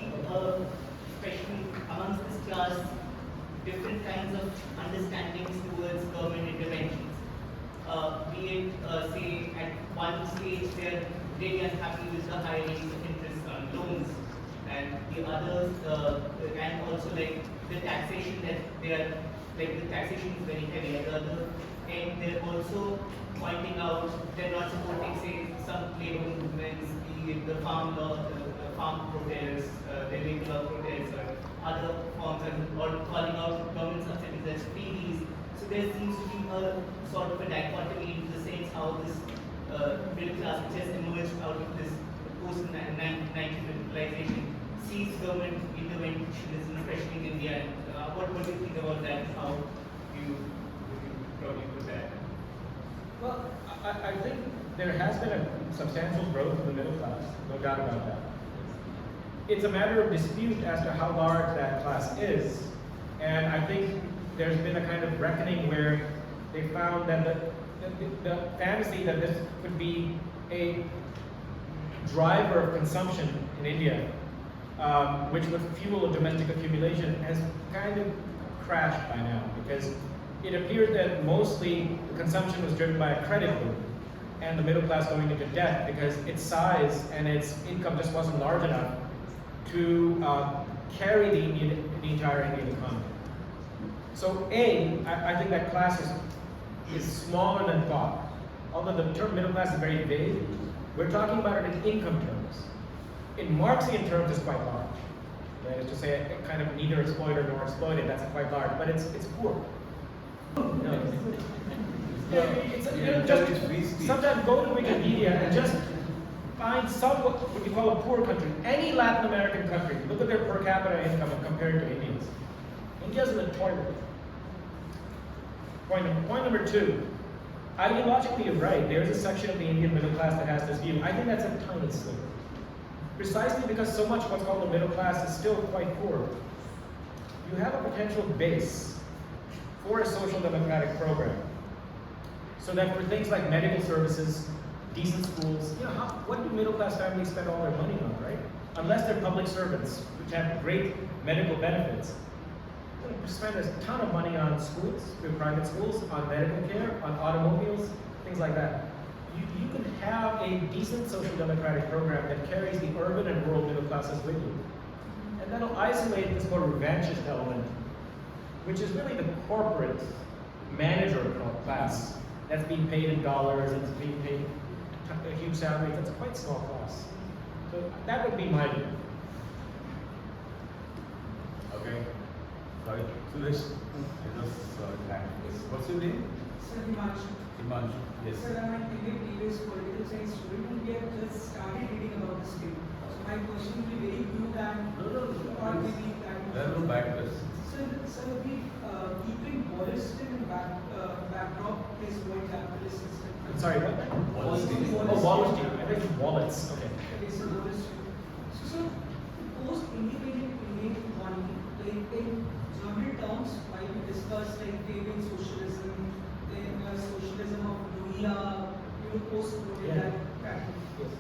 Speaker 4: especially amongst this class, different kinds of understandings towards government interventions. Be it, say, at one stage they're very unhappy with the high rates of interest on loans, and the others, and also like the taxation that they are, like the taxation is very heavy. At the other end, they're also pointing out they're not supporting, say, some labor movements, be it the farm law, the farm protests, the labor law protests, or other forms, or calling out government subsidies as freebies. So there seems to be a sort of a dichotomy in the sense how this middle class, which has emerged out of this post-90 liberalization, sees government interventionism, especially in India. And what do you think about that? How you probably put that?
Speaker 3: Well, I think there has been a substantial growth of the middle class, no doubt about that. It's a matter of dispute as to how large that class is, and I think there's been a kind of reckoning where they found that the fantasy that this could be a driver of consumption in India, which would fuel a domestic accumulation, has kind of crashed by now, because it appeared that mostly the consumption was driven by a credit boom and the middle class going into debt because its size and its income just wasn't large enough to carry the entire Indian economy. So I think that class is smaller than thought. Although the term middle class is very vague, we're talking about it in income terms. In Marxian terms, it's quite large. That is to say, a kind of neither exploited nor exploited, that's quite large, but it's poor. Sometimes go to Wikipedia and just find what you call a poor country. Any Latin American country, look at their per capita income and compare it to India's. India's in the toilet. Point number two, ideologically you're right. There's a section of the Indian middle class that has this view. I think that's a tiny sliver. Precisely because so much what's called the middle class is still quite poor, you have a potential base for a social democratic program. So that for things like medical services, decent schools, you know, what do middle class families spend all their money on, right? Unless they're public servants, which have great medical benefits. They spend a ton of money on schools, through private schools, on medical care, on automobiles, things like that. You can have a decent social democratic program that carries the urban and rural middle classes with you. And that'll isolate this more revanchist element, which is really the corporate manager class that's being paid in dollars and is being paid a huge salary. That's a quite small class. So that would be my view.
Speaker 9: Okay. Sorry. Suresh. What's your name?
Speaker 12: Sir, Himanshu.
Speaker 9: Himanshu. Yes.
Speaker 12: Sir, I'm an MA previous political science student and we have just started reading about this thing. So my question will be very brief and not maybe that.
Speaker 9: There are no bad questions.
Speaker 12: Sir, we keeping Wallerstein in backdrop is world capitalist system.
Speaker 3: I'm sorry, what?
Speaker 12: Wallerstein.
Speaker 3: Oh, Wallerstein. I think wallets. Okay.
Speaker 12: Okay, so Wallerstein. So, post-independent Indian economy, like in general terms, while we discuss like favoring socialism, then socialism of Louis, post-colonial
Speaker 3: Yes.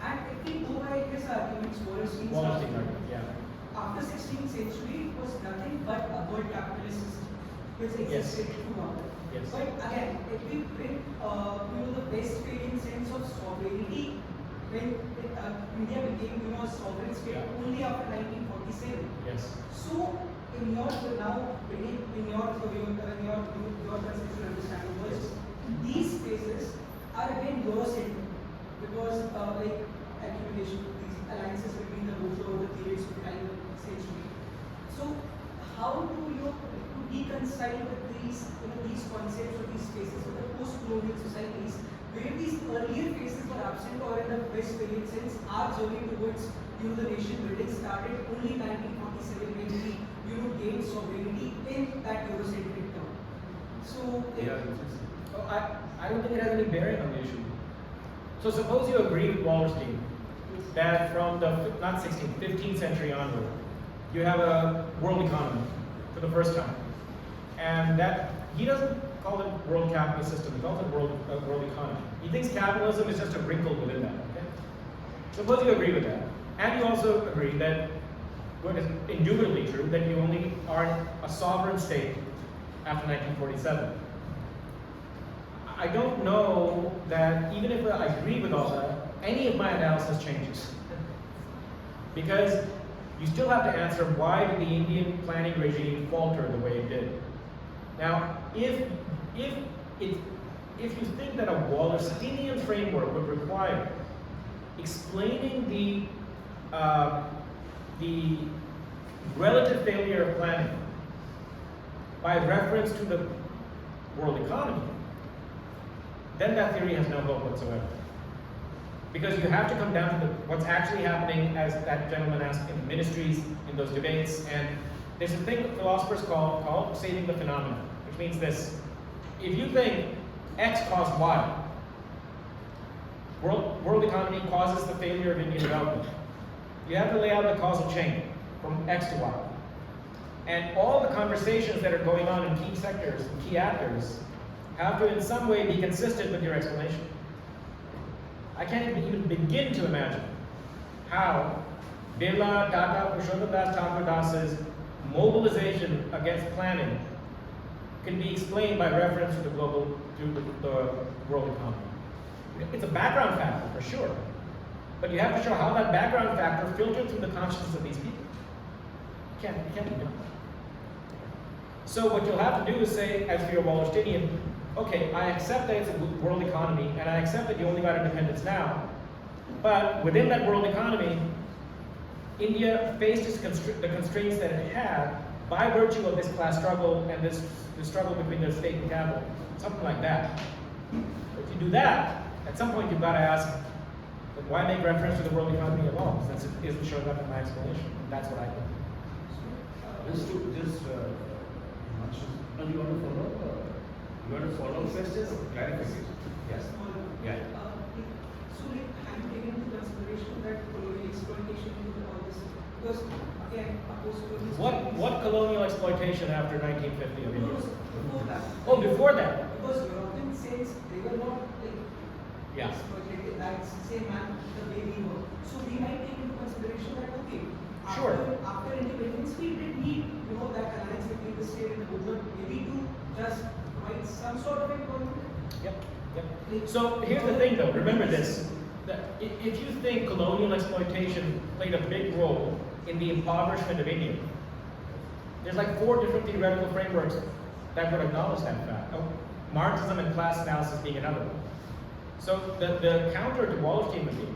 Speaker 12: and if we go by his arguments,
Speaker 3: Wallerstein argument, yeah.
Speaker 12: after 16th century, it was nothing but a world capitalist system which existed throughout.
Speaker 3: Yes.
Speaker 12: But again, if we bring the best failing sense of sovereignty, when India became a sovereign state only after 1947.
Speaker 3: Yes.
Speaker 12: So in your conceptual understanding was these phases are again Eurocentric because like accumulation of these alliances between the bourgeois over the periods of time and century. So how do you reconcile with these concepts or these phases of the post-colonial societies where these earlier phases were absent or in the best period sense our journey towards the nation building started only 1947 when we gained sovereignty in that Eurocentric term. So
Speaker 3: I don't think it has any bearing on the issue. So suppose you agree with Wallerstein that from the, not 16th, 15th century onward, you have a world economy for the first time. And that, he doesn't call it world capitalist system, he calls it world economy. He thinks capitalism is just a wrinkle within that, okay? Suppose you agree with that. And you also agree that, what is indubitably true, that you only are a sovereign state after 1947. I don't know that even if I agree with all that, any of my analysis changes. Because you still have to answer why did the Indian planning regime falter the way it did. Now, if you think that a Wallersteinian framework would require explaining the relative failure of planning by reference to the world economy, then that theory has no hope whatsoever. Because you have to come down to what's actually happening, as that gentleman asked, in the ministries, in those debates, and there's a thing that philosophers call saving the phenomenon, which means this. If you think X caused Y, world economy causes the failure of Indian development, you have to lay out the causal chain from X to Y. And all the conversations that are going on in key sectors and key actors have to in some way be consistent with your explanation. I can't even begin to imagine how Birla, Tata, Purushottam Das Thakur Das's mobilization against planning can be explained by reference to the world economy. It's a background factor for sure, but you have to show how that background factor filtered through the consciousness of these people. It can't be done. So what you'll have to do is say, as for your Wallersteinian, okay, I accept that it's a world economy, and I accept that you only got independence now, but within that world economy, India faced the constraints that it had by virtue of this class struggle and this struggle between the state and capital, something like that. If you do that, at some point you've got to ask, why make reference to the world economy at all, since it isn't showing up in my explanation? That's what I think.
Speaker 9: You want to follow up? You want to follow up questions? Clarification. Yes. Yeah.
Speaker 12: So, have you taken into consideration that colonial exploitation into all this Because again,
Speaker 3: What colonial exploitation after 1950 of India?
Speaker 12: Before that.
Speaker 3: Oh, before that.
Speaker 12: Because European saints, they were not like
Speaker 3: Yeah.
Speaker 12: exploited in that same manner the way we were. So we might take into consideration that okay,
Speaker 3: Sure.
Speaker 12: after independence we did need that alliance between the state and the bourgeois maybe to just provide some sort of employment.
Speaker 3: Yep. So here's the thing though, remember this, that if you think colonial exploitation played a big role in the impoverishment of India, there's like 4 different theoretical frameworks that would acknowledge that fact. Marxism and class analysis being another one. So the counter to Wallerstein would be,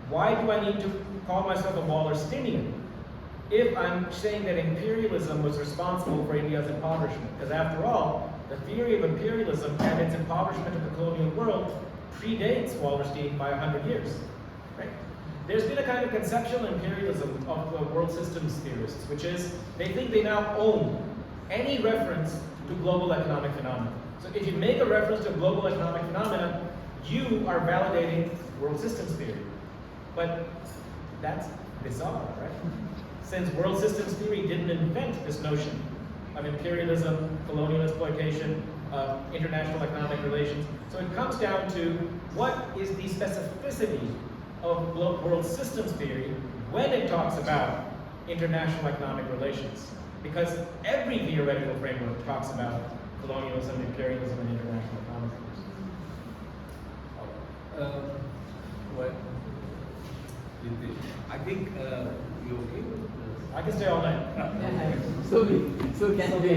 Speaker 3: why do I need to call myself a Wallersteinian if I'm saying that imperialism was responsible for India's impoverishment? Because after all, the theory of imperialism and its impoverishment of the colonial world predates Wallerstein by 100 years, right? There's been a kind of conceptual imperialism of the world systems theorists, which is they think they now own any reference to global economic phenomena. So if you make a reference to a global economic phenomena, you are validating world systems theory. But that's bizarre, right? Since world systems theory didn't invent this notion of imperialism, colonial exploitation, international economic relations. So it comes down to what is the specificity of world systems theory when it talks about international economic relations. Because every theoretical framework talks about colonialism, imperialism, and international economic relations.
Speaker 9: What? I think you okay?
Speaker 3: I can stay all night.
Speaker 5: So can we?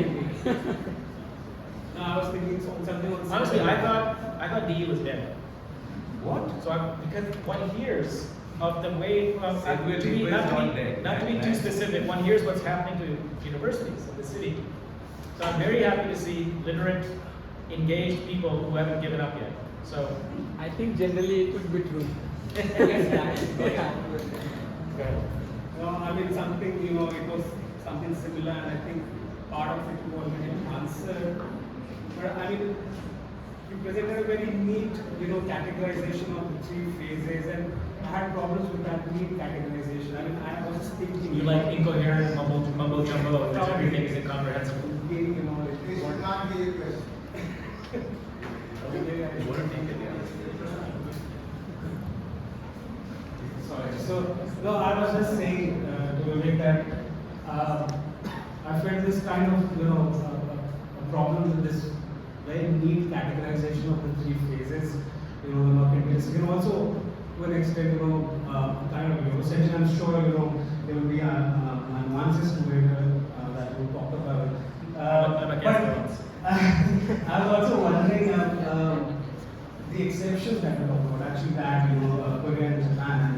Speaker 3: No, I was thinking something on. Honestly, I thought DE was dead.
Speaker 9: What?
Speaker 3: So because one hears of the way of not to be too specific, one hears what's happening to universities in the city. So I'm very happy to see literate, engaged people who haven't given up yet. So
Speaker 5: I think generally it would be true.
Speaker 13: No, I mean something, it was something similar, and I think part of it was an answer. But I mean, you presented a very neat, categorization of the 3 phases, and I had problems with that neat categorization. I mean, I was just thinking.
Speaker 3: You like incoherent mumbo jumbo, which everything is incomprehensible.
Speaker 8: This can't be a question.
Speaker 13: Sorry. So, no, I was just saying to Vivek that I felt this kind of, a problem with this very neat categorization of the 3 phases, the market. You can also, to an extent, kind of Eurocentric. I'm sure, there will be nuances to it that we'll talk about.
Speaker 3: I'm against those.
Speaker 13: I was also wondering the exceptions that we talk about, actually that, Korea and Japan, and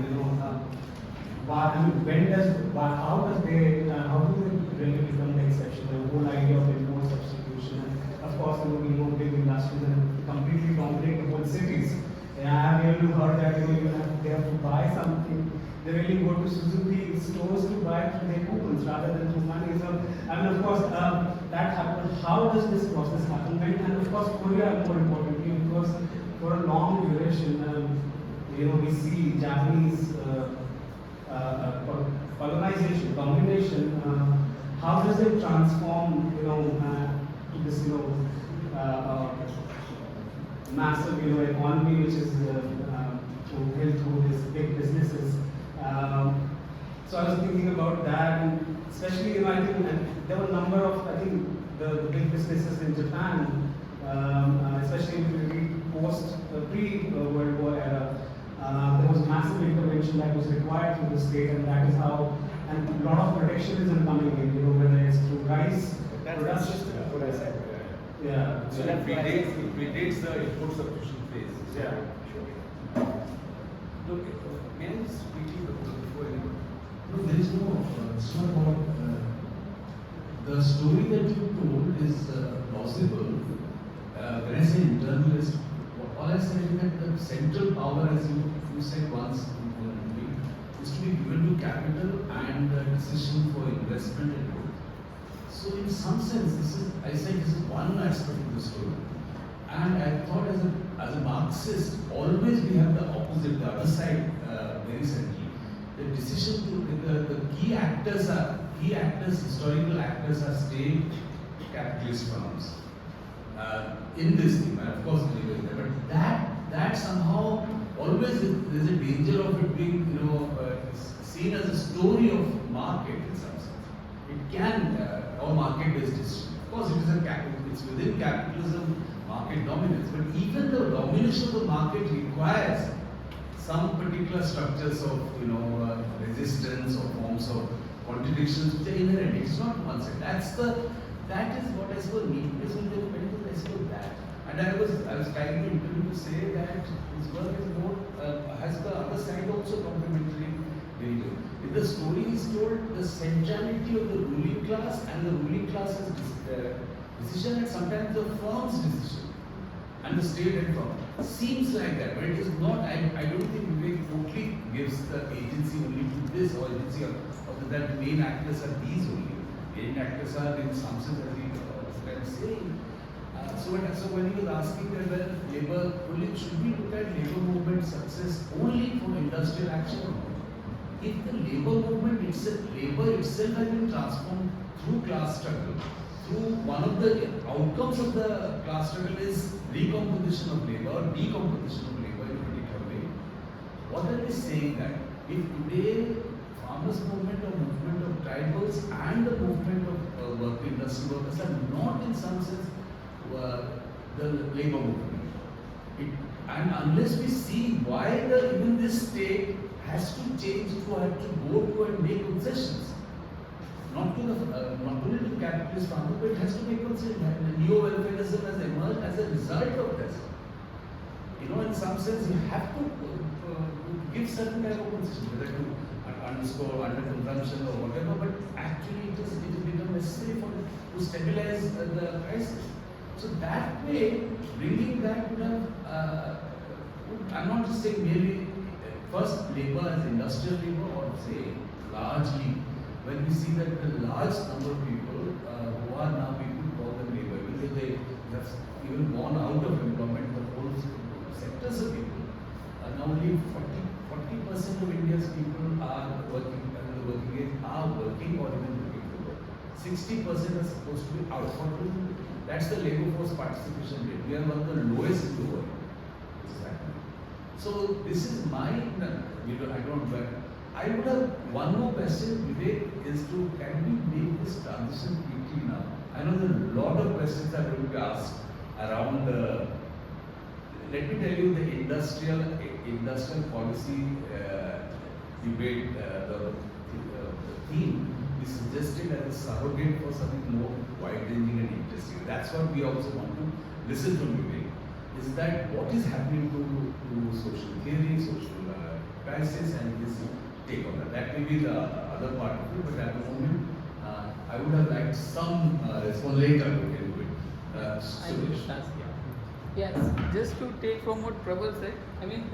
Speaker 13: how do they really become the exception? The whole idea of import substitution, and of course, big industries and completely dominate the whole cities. And I have really heard that they have to buy something. They really go to Suzuki stores to buy through their coupons rather than through money. So, and of course, that happens. How does this process happen? And of course, Korea, more importantly, because for a long duration, we see Japanese colonization, domination. How does it transform, to this, massive, economy which is built through these big businesses? So I was thinking about that, and especially, I think there were a number of, the big businesses in Japan, especially in the pre-World War era, there was massive intervention that was required through the state, and that is how, and a lot of protectionism coming in, whether it's through rice production.
Speaker 9: What I said.
Speaker 13: Yeah.
Speaker 9: So that predates the import substitution phase.
Speaker 13: Yeah.
Speaker 9: Look, can I just quickly before anyone?
Speaker 1: No, there is no, it's not about, the story that you told is plausible. When I say internalist, all I said is that the central power, as you said once in the movie, is to be given to capital and decision for investment and growth. So in some sense, this is one aspect of the story. And I thought as a Marxist, always we have the opposite, the other side, very central. the decision to the key actors, historical actors are state capitalist firms in this thing, and of course labor is there. But that somehow always there's a danger of it being seen as a story of market in some sense. It can or market-based decision. Of course, it's within capitalism, market dominance. But even the domination of the market requires some particular structures of resistance or forms of contradictions which are inherent. It's not one side. That is what I suppose needless in development is I suppose that. And I was trying to interview to say that his work is more has the other side also complementary value. In the story is told the centrality of the ruling class and the ruling class's decision and sometimes the firm's decision and the state and firm. Seems like that, but it is not. I don't think Vivek totally gives the agency only to this or agency of that main actors are these only. Main actors are in some sense as he was saying. So when he was asking that whether labor, should we look at labor movement success only for industrial action or not? If the labor movement itself, labor itself has been transformed through class struggle, through one of the outcomes of the class struggle is recomposition of labor or decomposition of labor in a particular way. What are we saying that if today farmers movement or movement of tribals and the movement of industry workers are not in some sense the labor movement. And unless we see why even this state has to change to have to go to and make concessions, not only to capitalist farmers, but it has to make concessions. Neo-welfarism has emerged as a result of this. In some sense, you have to give certain type of concessions, whether to underscore under-consumption or whatever, but actually it has become necessary to stabilize the crisis. So that way, bringing that would have, I'm not just saying merely first labor as industrial labor or say largely, when we see that the large number of people who are now people call them labor, even though they have even gone out of employment, the whole sectors of people, now only 40% of India's people are working, and the working age are working or even looking for work. 60% are supposed to be out. That's the labor force participation rate. We are one of the lowest in the world. Exactly. So this is my, but I would have one more question, Vivek, is can we make this transition quickly now? I know there are a lot of questions are going to be asked around let me tell you the industrial policy debate, the theme is suggested as a surrogate for something more wide-ranging and interesting. That's what we also want to listen from Vivek. Is that what is happening to social theory, social crisis, and his take on that. That may be the other part of it, but at the moment, I would have liked some response later to it. Suresh.
Speaker 5: Yes, just to take from what Prabal said, I mean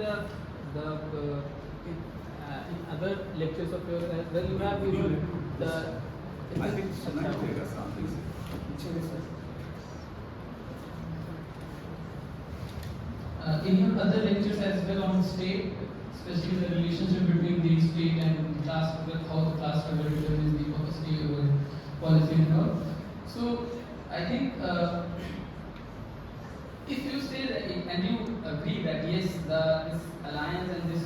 Speaker 5: in other lectures of yours as well, you have the.
Speaker 1: I think something.
Speaker 2: In your other lectures as well on state, especially the relationship between the state and class struggle, how the class struggle determines the policy or policy and all. So I think if you say that, and you agree that yes, this alliance and this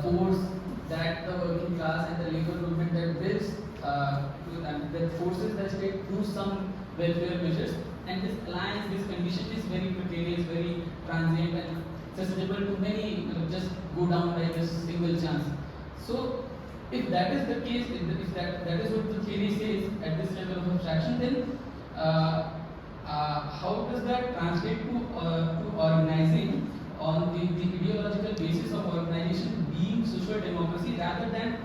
Speaker 2: force that the working class and the labor movement that builds, that forces the state to some welfare measures, and this alliance, this condition is very precarious, very transient, and susceptible to many just go down by just a single chance. So, if that is the case, if that is what the theory says at this level of abstraction, then how does that translate to organizing on the ideological basis of organization being social democracy rather than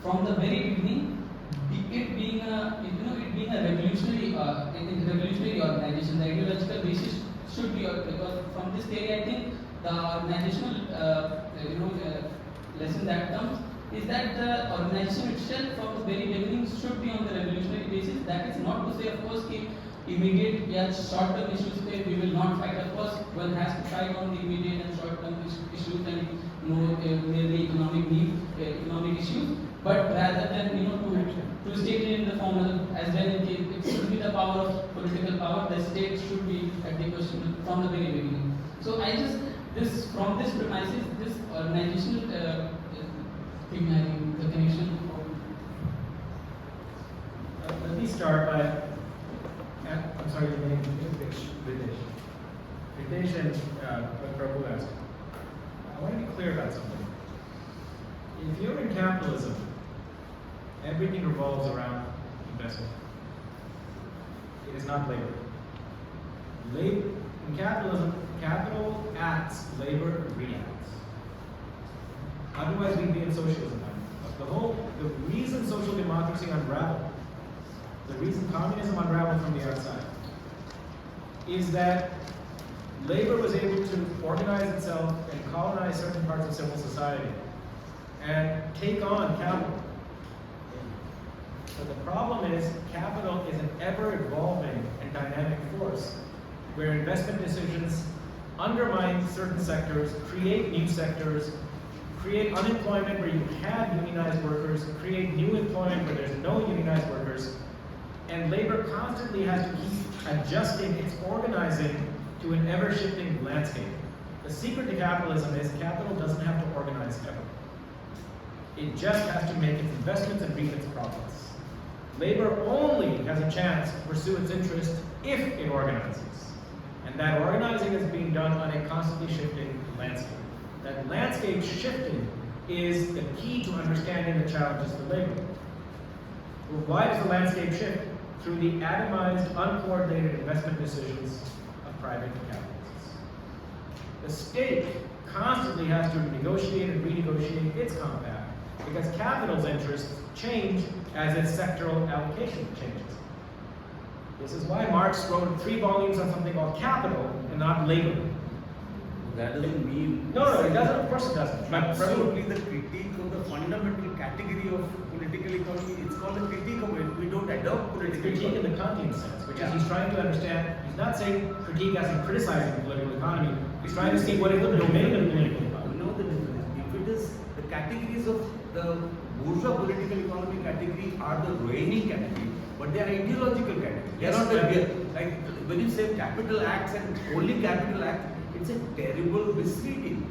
Speaker 2: from the very beginning it being a revolutionary organization? The ideological basis should be because from this theory I think the organizational lesson that comes is that the organization itself from the very beginning should be on the revolutionary basis. That is not to say, of course, immediate short-term issues we will not fight. Of course, one has to fight on the immediate and short-term issues, and
Speaker 5: merely economic needs, economic issues, but rather than to state it in the form as well in case it should be the power of political power, the state should be at the question from the very beginning. So I just from this premises, this organizational thing, I think the connection.
Speaker 3: Let me start by. I'm sorry, your name is Ritesh and what Prabhu asked. I want to be clear about something. If you're in capitalism, everything revolves around investment. It is not labor. In capitalism, capital acts, labor reacts. Otherwise, we'd be in socialism. The reason social democracy unraveled, the reason communism unraveled from the outside, is that labor was able to organize itself and colonize certain parts of civil society and take on capital. So the problem is capital is an ever-evolving and dynamic force where investment decisions undermine certain sectors, create new sectors, create unemployment where you have unionized workers, create new employment where there's no unionized workers, and labor constantly has to keep adjusting its organizing to an ever-shifting landscape. The secret to capitalism is capital doesn't have to organize ever. It just has to make its investments and reap its profits. Labor only has a chance to pursue its interest if it organizes. And that organizing is being done on a constantly shifting landscape. That landscape shifting is the key to understanding the challenges for labor. Well, why does the landscape shift? Through the atomized, uncoordinated investment decisions of private capitalists. The state constantly has to negotiate and renegotiate its compact because capital's interests change as its sectoral allocation changes. This is why Marx wrote 3 volumes on something called capital and not labor.
Speaker 9: That doesn't mean...
Speaker 3: No, it doesn't. Of course it doesn't.
Speaker 9: Absolutely, the critique of the fundamental category of political economy, it's called a critique of it. We don't adopt political
Speaker 3: critique in the Kantian sense, which is he's trying to understand, he's not saying critique as in criticizing the political economy, he's trying to see what is the domain of the political economy.
Speaker 9: You know the difference. If it is the categories of the bourgeois political economy category are the reigning category, but they are ideological category. They are not the real. Like when you say capital acts and only capital act, it's a terrible misreading.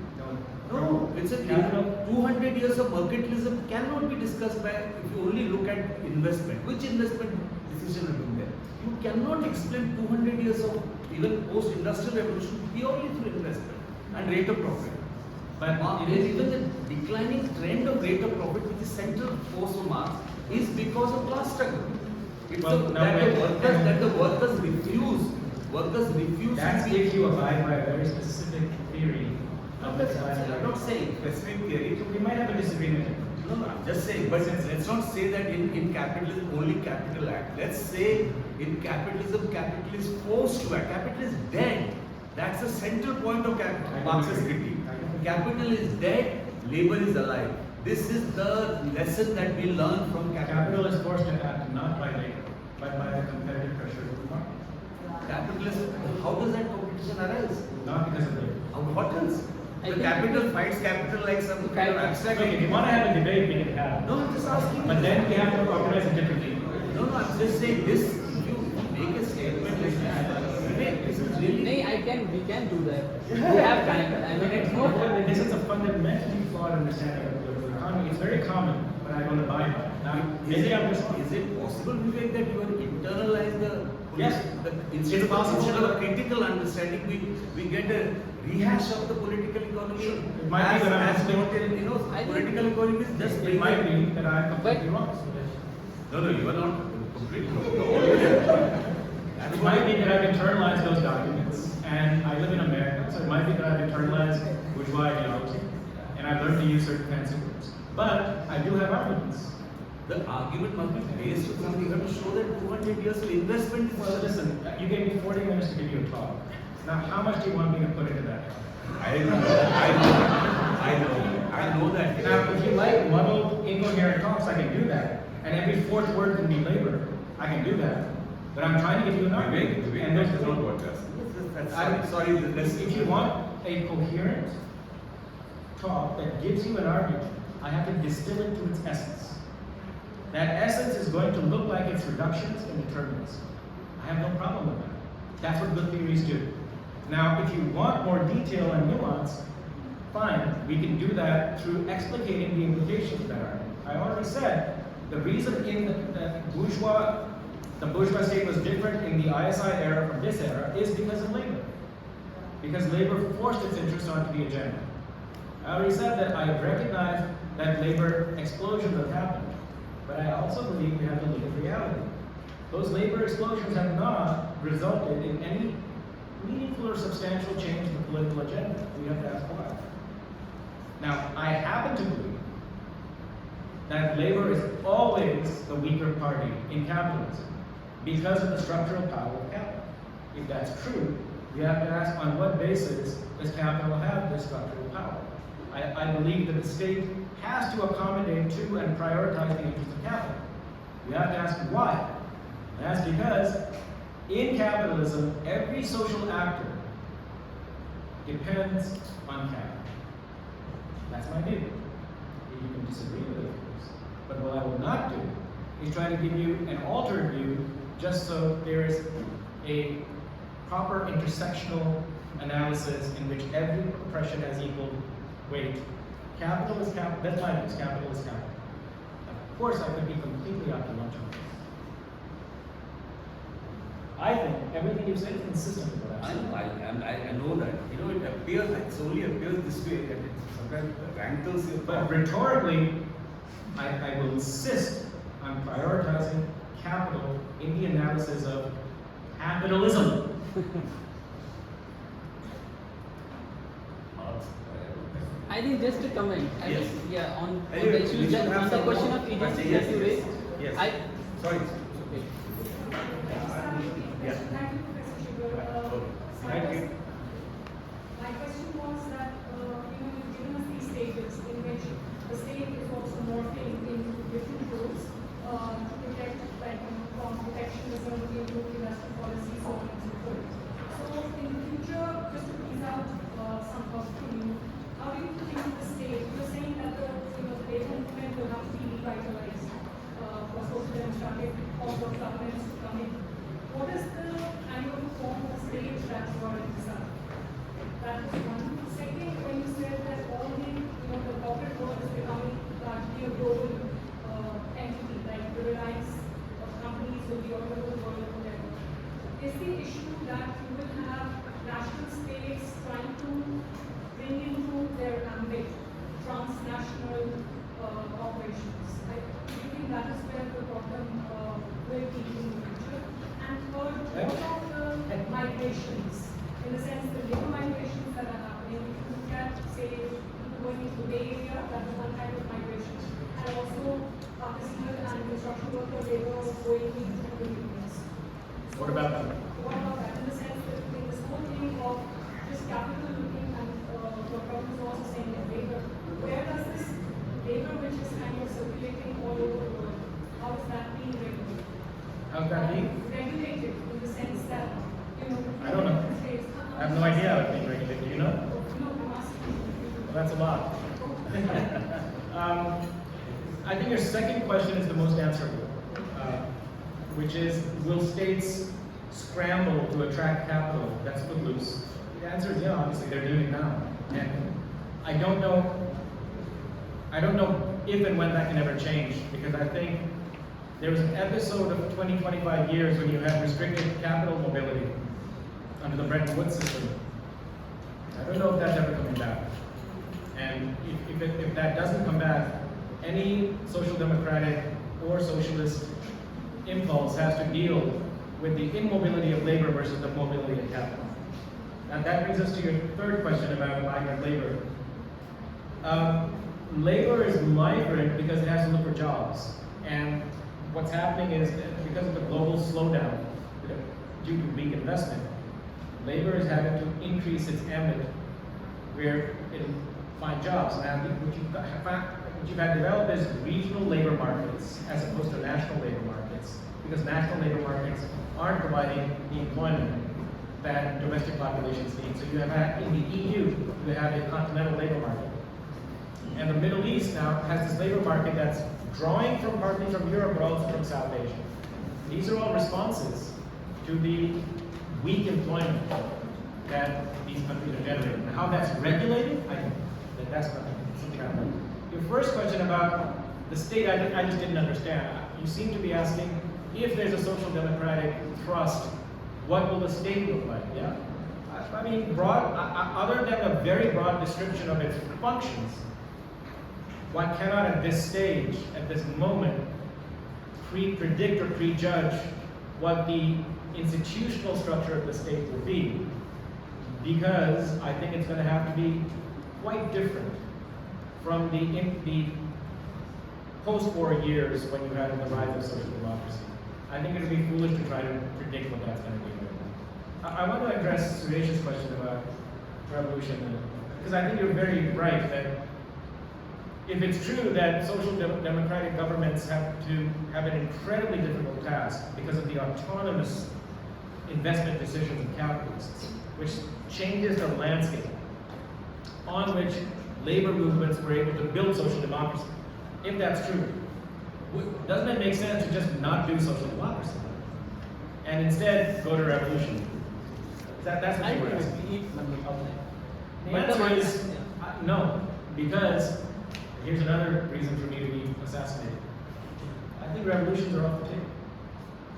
Speaker 9: No, it's a 200 years of mercantilism cannot be discussed by if you only look at investment. Which investment decision are being there? You cannot explain 200 years of even post-industrial revolution purely through investment and rate of profit. But it is even the declining trend of rate of profit, which is central force for Marx, is because of class struggle. It's that the workers refuse.
Speaker 3: That's if you abide by a very specific theory.
Speaker 9: I'm not saying specific theory.
Speaker 3: We might have a disagreement.
Speaker 9: No, I'm just saying. But let's not say that in capitalism only capital act. Let's say in capitalism, capital is forced to act. Capital is dead. That's the central point of Marxist critique. Capital is dead, labor is alive. This is the lesson that we learn from capital.
Speaker 3: Capital is forced to act not by labor, but by the competitive pressure of the market.
Speaker 9: Capitalism, how does that competition arise?
Speaker 3: Not because of labor.
Speaker 9: What else? The capital fights capital like some kind of abstract.
Speaker 3: Okay, if you want to have a debate, we can have it.
Speaker 9: No, I'm just asking.
Speaker 3: But then we have to organize it differently.
Speaker 9: No, I'm just saying this. If you make a statement like that, Vivek, this is really.
Speaker 5: We can do that. We have time. I mean, it's not.
Speaker 3: This is a fundamentally flawed understanding of the political economy. It's very common, but I don't abide by it. Now, maybe I'm just wrong.
Speaker 9: Is it possible, Vivek, that you have internalized the?
Speaker 3: Yes.
Speaker 9: Instead of a critical understanding, we get a rehash of the political economy.
Speaker 3: It might be that I'm
Speaker 9: political economy is just.
Speaker 3: It might be that I'm completely wrong.
Speaker 9: No, you are not completely wrong.
Speaker 3: It might be that I've internalized those documents, and I live in America, so it might be that I've internalized bourgeois ideology, and I've learned to use certain fancy words. But I do have arguments.
Speaker 9: The argument must be based on something. You have to show that 200 years of investment.
Speaker 3: Well, listen, you gave me 40 minutes to give you a talk. Now, how much do you want me to put into that talk?
Speaker 9: I know that.
Speaker 3: Now, if you like muddled, incoherent talks, I can do that. And every fourth word can be labor. I can do that. But I'm trying to give you an argument. And there's
Speaker 9: not what does. Sorry,
Speaker 3: if you want a coherent, talk that gives you an argument, I have to distill it to its essence. That essence is going to look like its reductions and determinants. I have no problem with that. That's what good theories do. Now, if you want more detail and nuance, fine, we can do that through explicating the implications of that argument. I already said the reason in the bourgeois state was different in the ISI era from this era is because of labor. Because labor forced its interests onto the agenda. I already said that I recognize that labor explosions have happened, but I also believe we have to look at reality. Those labor explosions have not resulted in any meaningful or substantial change in the political agenda. We have to ask why. Now, I happen to believe that labor is always the weaker party in capitalism because of the structural power of capital. If that's true, we have to ask on what basis does capital have this structural power? I believe that the state has to accommodate to and prioritize the interests of capital. We have to ask why. And that's because in capitalism, every social actor depends on capital. That's my view. You can disagree with it, of course. But what I will not do is try to give you an altered view just so there is a proper intersectional analysis in which every oppression has equal weight. Capital is capital. That's my view. Capital is capital. Of course, I could be completely out to lunch on this. I think everything you said is consistent with what I said.
Speaker 9: I know that. You know, it appears, it solely appears this way, that it sometimes rankles your
Speaker 3: But rhetorically, I will insist on prioritizing capital in the analysis of capitalism.
Speaker 5: I think just to comment,
Speaker 9: Yes.
Speaker 5: On
Speaker 9: Anyway,
Speaker 5: the issues
Speaker 9: we should
Speaker 5: that,
Speaker 9: have
Speaker 5: on the
Speaker 9: some
Speaker 5: question
Speaker 9: more.
Speaker 5: of agency
Speaker 9: Yes,
Speaker 5: that you
Speaker 9: yes,
Speaker 5: raised,
Speaker 9: yes.
Speaker 5: I,
Speaker 9: Sorry.
Speaker 5: okay.
Speaker 9: Yeah.
Speaker 14: Thank you, Professor Chibber.
Speaker 9: Thank you.
Speaker 14: My question was that, you've given us these stages in which the state is also morphing into different roles to protect, from protectionism into industrial policy, so on and so forth. So in the future, just to tease out some thoughts from you, how do you think the state, you're saying that the labor movement will have to be revitalized for social democratic forms of governance to come in. What is the kind of form of state that you are in? That is one. Second, when you said that all the corporate world is becoming largely a global entity, like the reliance of companies will be all over the world or whatever, is the issue that you will have national states trying to bring into their ambit transnational operations? Do you think that is where the problem will be in the future? And third, what about the migrations? In the sense, the labor migrations that are happening, if you look at, say, people going into the Bay Area, that is one kind of migration. And also, Pakistan and construction worker labor going into the Philippines.
Speaker 3: What about that?
Speaker 14: What about that? In the sense that in this whole thing of just capital looking and what Prof is also saying that labor, where does this labor which is kind of circulating all over the world, how is that being regulated?
Speaker 3: How's that being?
Speaker 14: Regulated in the sense that,
Speaker 3: I don't know. I have no idea how it's being regulated. Do you know? Well, that's a lot. I think your second question is the most answerable, which is, will states scramble to attract capital that's footloose? The answer is yeah, obviously they're doing it now. And I don't know if and when that can ever change, because I think there was an episode of 20, 25 years when you had restricted capital mobility under the Bretton Woods system. I don't know if that's ever coming back. And if that doesn't come back, any social democratic or socialist impulse has to deal with the immobility of labor versus the mobility of capital. And that brings us to your third question about migrant labor. Labor is migrant because it has to look for jobs. And what's happening is that because of the global slowdown due to weak investment, labor is having to increase its ambit where it'll find jobs. Now, what you've had developed is regional labor markets as opposed to national labor markets, because national labor markets aren't providing the employment that domestic populations need. So you have in the EU, you have a continental labor market. And the Middle East now has this labor market that's drawing from partly from Europe, but also from South Asia. These are all responses to the weak employment that these countries are generating. And how that's regulated, I think that's something I don't know. Your first question about the state, I just didn't understand. You seem to be asking, if there's a social democratic thrust, what will the state look like? Yeah? I mean, other than a very broad description of its functions, one cannot at this stage, at this moment, predict or prejudge what the institutional structure of the state will be, because I think it's going to have to be quite different from the post-war years when you had the rise of social democracy. I think it would be foolish to try to predict what that's going to be. I want to address Suresh's question about revolution, because I think you're very right that if it's true that social democratic governments have an incredibly difficult task because of the autonomous investment decisions of capitalists, which changes the landscape on which labor movements were able to build social democracy. If that's true, doesn't it make sense to just not do social democracy and instead go to revolution? That's what you were asking. The answer is no, because here's another reason for me to be assassinated. I think revolutions are off the table,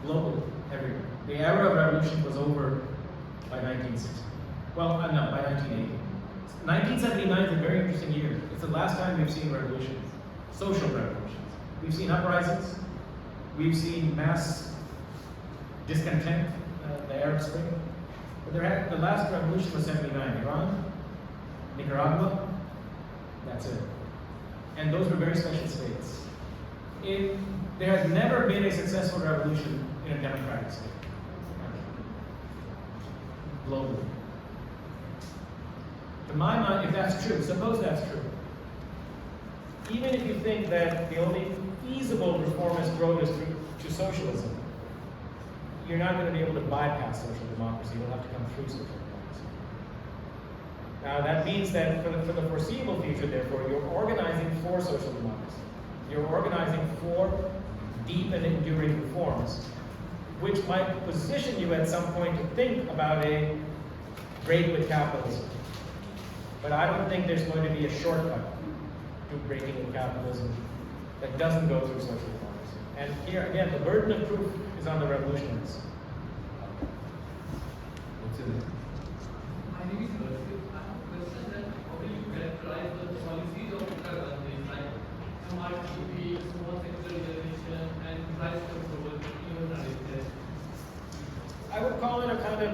Speaker 3: globally, everywhere. The era of revolution was over by 1960. Well, no, by 1980. 1979 is a very interesting year. It's the last time we've seen revolutions, social revolutions. We've seen uprisings. We've seen mass discontent, the Arab Spring. But the last revolution was 79. Iran, Nicaragua, that's it. And those were very special states. There has never been a successful revolution in a democratic state, globally. To my mind, if that's true, suppose that's true, even if you think that the only feasible reformist road is to socialism, you're not going to be able to bypass social democracy. You'll have to come through social democracy. Now, that means that for the foreseeable future, therefore, you're organizing for social democracy. You're organizing for deep and enduring reforms, which might position you at some point to think about a break with capitalism. But I don't think there's going to be a shortcut to breaking with capitalism that doesn't go through social democracy. And here, again, the burden of proof is on the revolutionaries.
Speaker 1: What's in it?
Speaker 15: I think it's a question that how do you characterize the policies of Indira Gandhi, like MRTP, small sector reservation, and price control, even rights?
Speaker 3: I would call it a kind of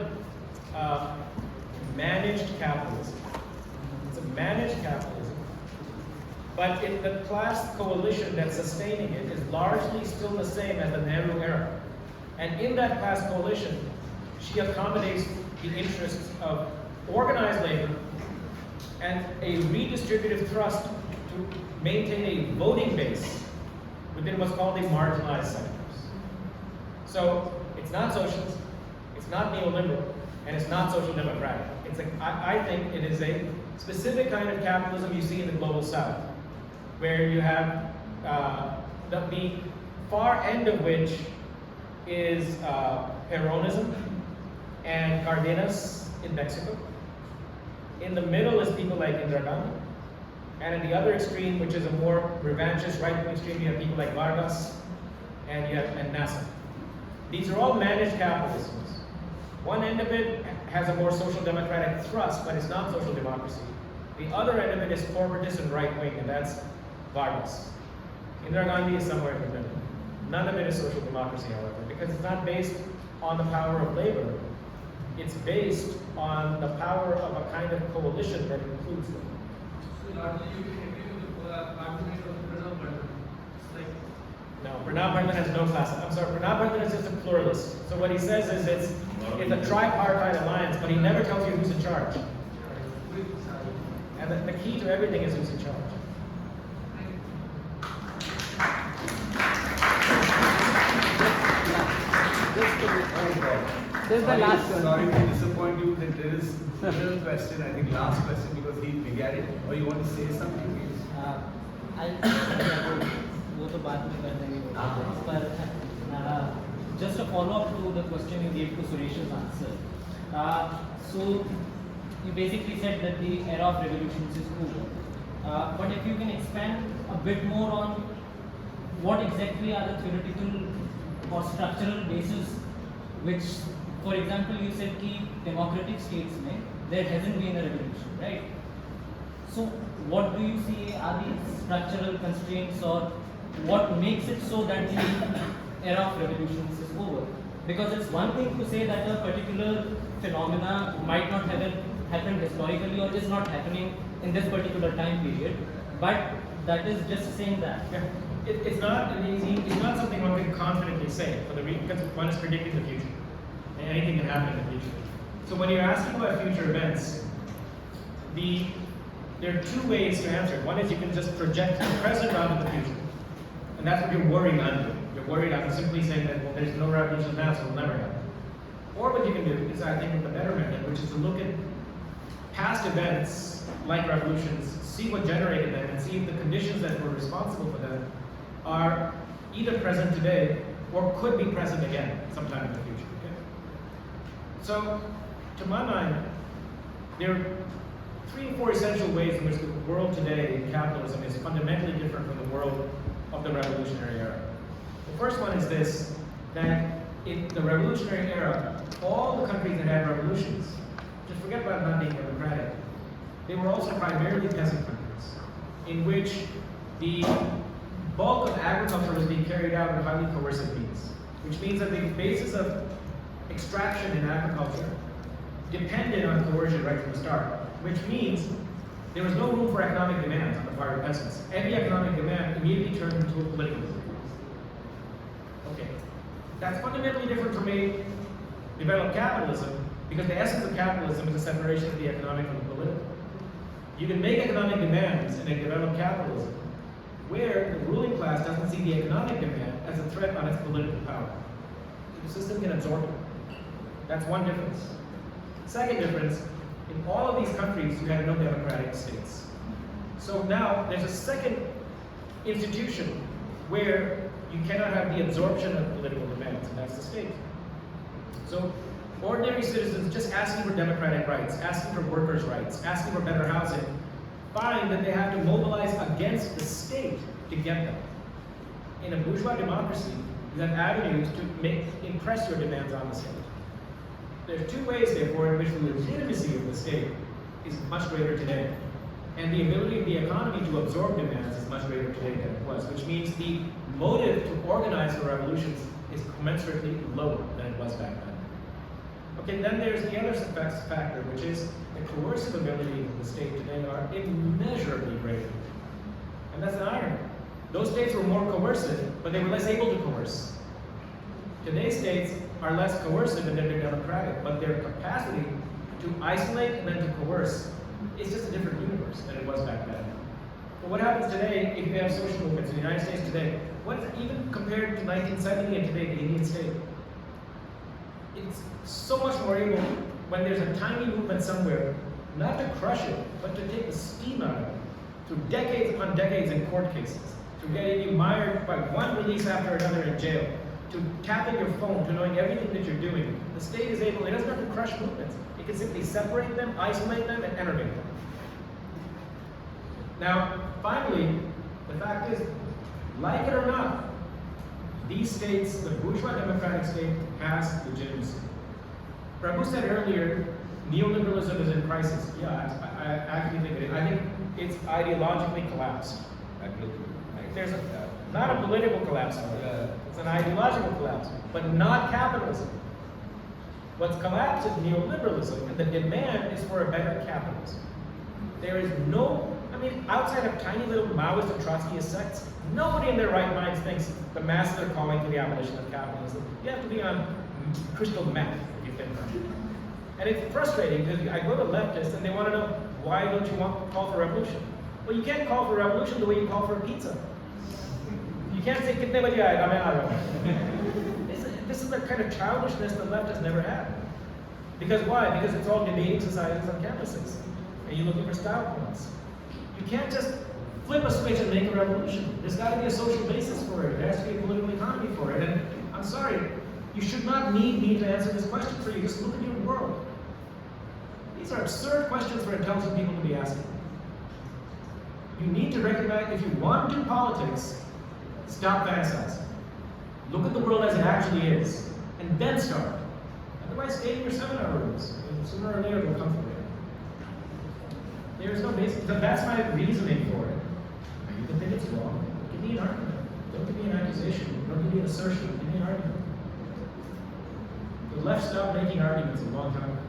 Speaker 3: managed capitalism. It's a managed capitalism. But the class coalition that's sustaining it is largely still the same as the Nehru era. And in that class coalition, she accommodates the interests of organized labor and a redistributive thrust to maintain a voting base within what's called the marginalized sectors. So it's not socialist, it's not neoliberal, and it's not social democratic. I think it is a specific kind of capitalism you see in the global south, where you have the far end of which is Peronism and Cardenas in Mexico. In the middle is people like Indira Gandhi. And at the other extreme, which is a more revanchist right-wing extreme, you have people like Vargas and Nasser. These are all managed capitalisms. One end of it has a more social democratic thrust, but it's not social democracy. The other end of it is corporatist and right-wing, and that's Vargas. Indira Gandhi is somewhere in the middle. None of it is social democracy, however, because it's not based on the power of labor. It's based on the power of a kind of coalition that includes them.
Speaker 15: So largely you can agree with the argument of Pranab Bharatan. Like
Speaker 3: no, Pranab Bharatan has no class. I'm sorry, Pranab Bharatan is just a pluralist. So what he says is it's a tripartite alliance, but he never tells you who's in charge. And the key to everything is who's in charge.
Speaker 5: This is the last one.
Speaker 9: Sorry to disappoint you that there is another question, I think last question, because he began it. Or you want to say something, please?
Speaker 2: वो तो बात में कर देंगे पर just a follow-up to the question you gave to Suresh's answer. So you basically said that the era of revolutions is over. But if you can expand a bit more on what exactly are the theoretical or structural basis which, for example, you said कि democratic states में there hasn't been a revolution, right? So what do you see are the structural constraints or what makes it so that the era of revolutions is over? Because it's one thing to say that a particular phenomena might not have happened historically or is not happening in this particular time period, but that is just saying that.
Speaker 3: It's not an easy, it's not something one can confidently say for the reason because one is predicting the future. And anything can happen in the future. So when you're asking about future events, there are two ways to answer it. One is you can just project the present onto the future. And that's what you're worrying under. You're worried on simply saying that, well, there's no revolution now, so it'll never happen. Or what you can do is, I think, the better method, which is to look at past events like revolutions, see what generated them, and see if the conditions that were responsible for them are either present today or could be present again sometime in the future. Okay? So, to my mind, there are 3 or 4 essential ways in which the world today in capitalism is fundamentally different from the world of the revolutionary era. The first one is this, that in the revolutionary era, all the countries that had revolutions, just forget about not being democratic, they were also primarily peasant countries, in which the bulk of agriculture was being carried out in highly coercive means, which means that the basis of extraction in agriculture depended on coercion right from the start, which means there was no room for economic demands on the part of peasants. Every economic demand immediately turned into a political demand. Okay, that's fundamentally different from a developed capitalism, because the essence of capitalism is the separation of the economic from the political. You can make economic demands in a developed capitalism where the ruling class doesn't see the economic demand as a threat on its political power. The system can absorb it. That's one difference. Second difference, in all of these countries, you had no democratic states. So now there's a second institution where you cannot have the absorption of political demands, and that's the state. So ordinary citizens just asking for democratic rights, asking for workers' rights, asking for better housing, find that they have to mobilize against the state to get them. In a bourgeois democracy, you have avenues to impress your demands on the state. There are 2 ways, therefore, in which the legitimacy of the state is much greater today. And the ability of the economy to absorb demands is much greater today than it was, which means the motive to organize the revolutions is commensurately lower than it was back then. Okay, then there's the other factor, which is the coercive ability of the state today are immeasurably greater. And that's an irony. Those states were more coercive, but they were less able to coerce. Today's states are less coercive and they're democratic, but their capacity to isolate and then to coerce is just a different universe than it was back then. But what happens today if you have social movements in the United States today? What, even compared to 1970 and today, the Indian state? It's so much more able, when there's a tiny movement somewhere, not to crush it, but to take the steam out of it, through decades upon decades in court cases, to getting you mired by one release after another in jail, to tapping your phone, to knowing everything that you're doing. The state is able, it doesn't have to crush movements. It can simply separate them, isolate them, and enervate them. Now, finally, the fact is, like it or not, these states, the bourgeois democratic state, has legitimacy. Prabhu said earlier, neoliberalism is in crisis. Yeah, I actually think it is. I think it's ideologically collapsed. There's not a political collapse, it's an ideological collapse, but not capitalism. What's collapsed is neoliberalism, and the demand is for a better capitalism. There is no, outside of tiny little Maoist and Trotskyist sects, nobody in their right minds thinks the masses are calling for the abolition of capitalism. You have to be on crystal meth if you think that. And it's frustrating because I go to leftists and they want to know, why don't you want to call for revolution? Well, you can't call for revolution the way you call for a pizza. You can't say, kitne baje aayega, main aa raha. This is the kind of childishness the left has never had. Because why? Because it's all debating societies on campuses. And you're looking for style points. You can't just flip a switch and make a revolution. There's got to be a social basis for it. There has to be a political economy for it. And I'm sorry, you should not need me to answer this question for you. Just look at your world. These are absurd questions for intelligent people to be asking. You need to recognize, if you want to do politics, stop fantasizing. Look at the world as it actually is, and then start. Otherwise, stay in your seminar rooms. And sooner or later, they'll come for you. There's no basis. That's my reasoning for it. You can think it's wrong. Give me an argument. Don't give me an accusation. Don't give me an assertion. Give me an argument. The left stopped making arguments a long time ago.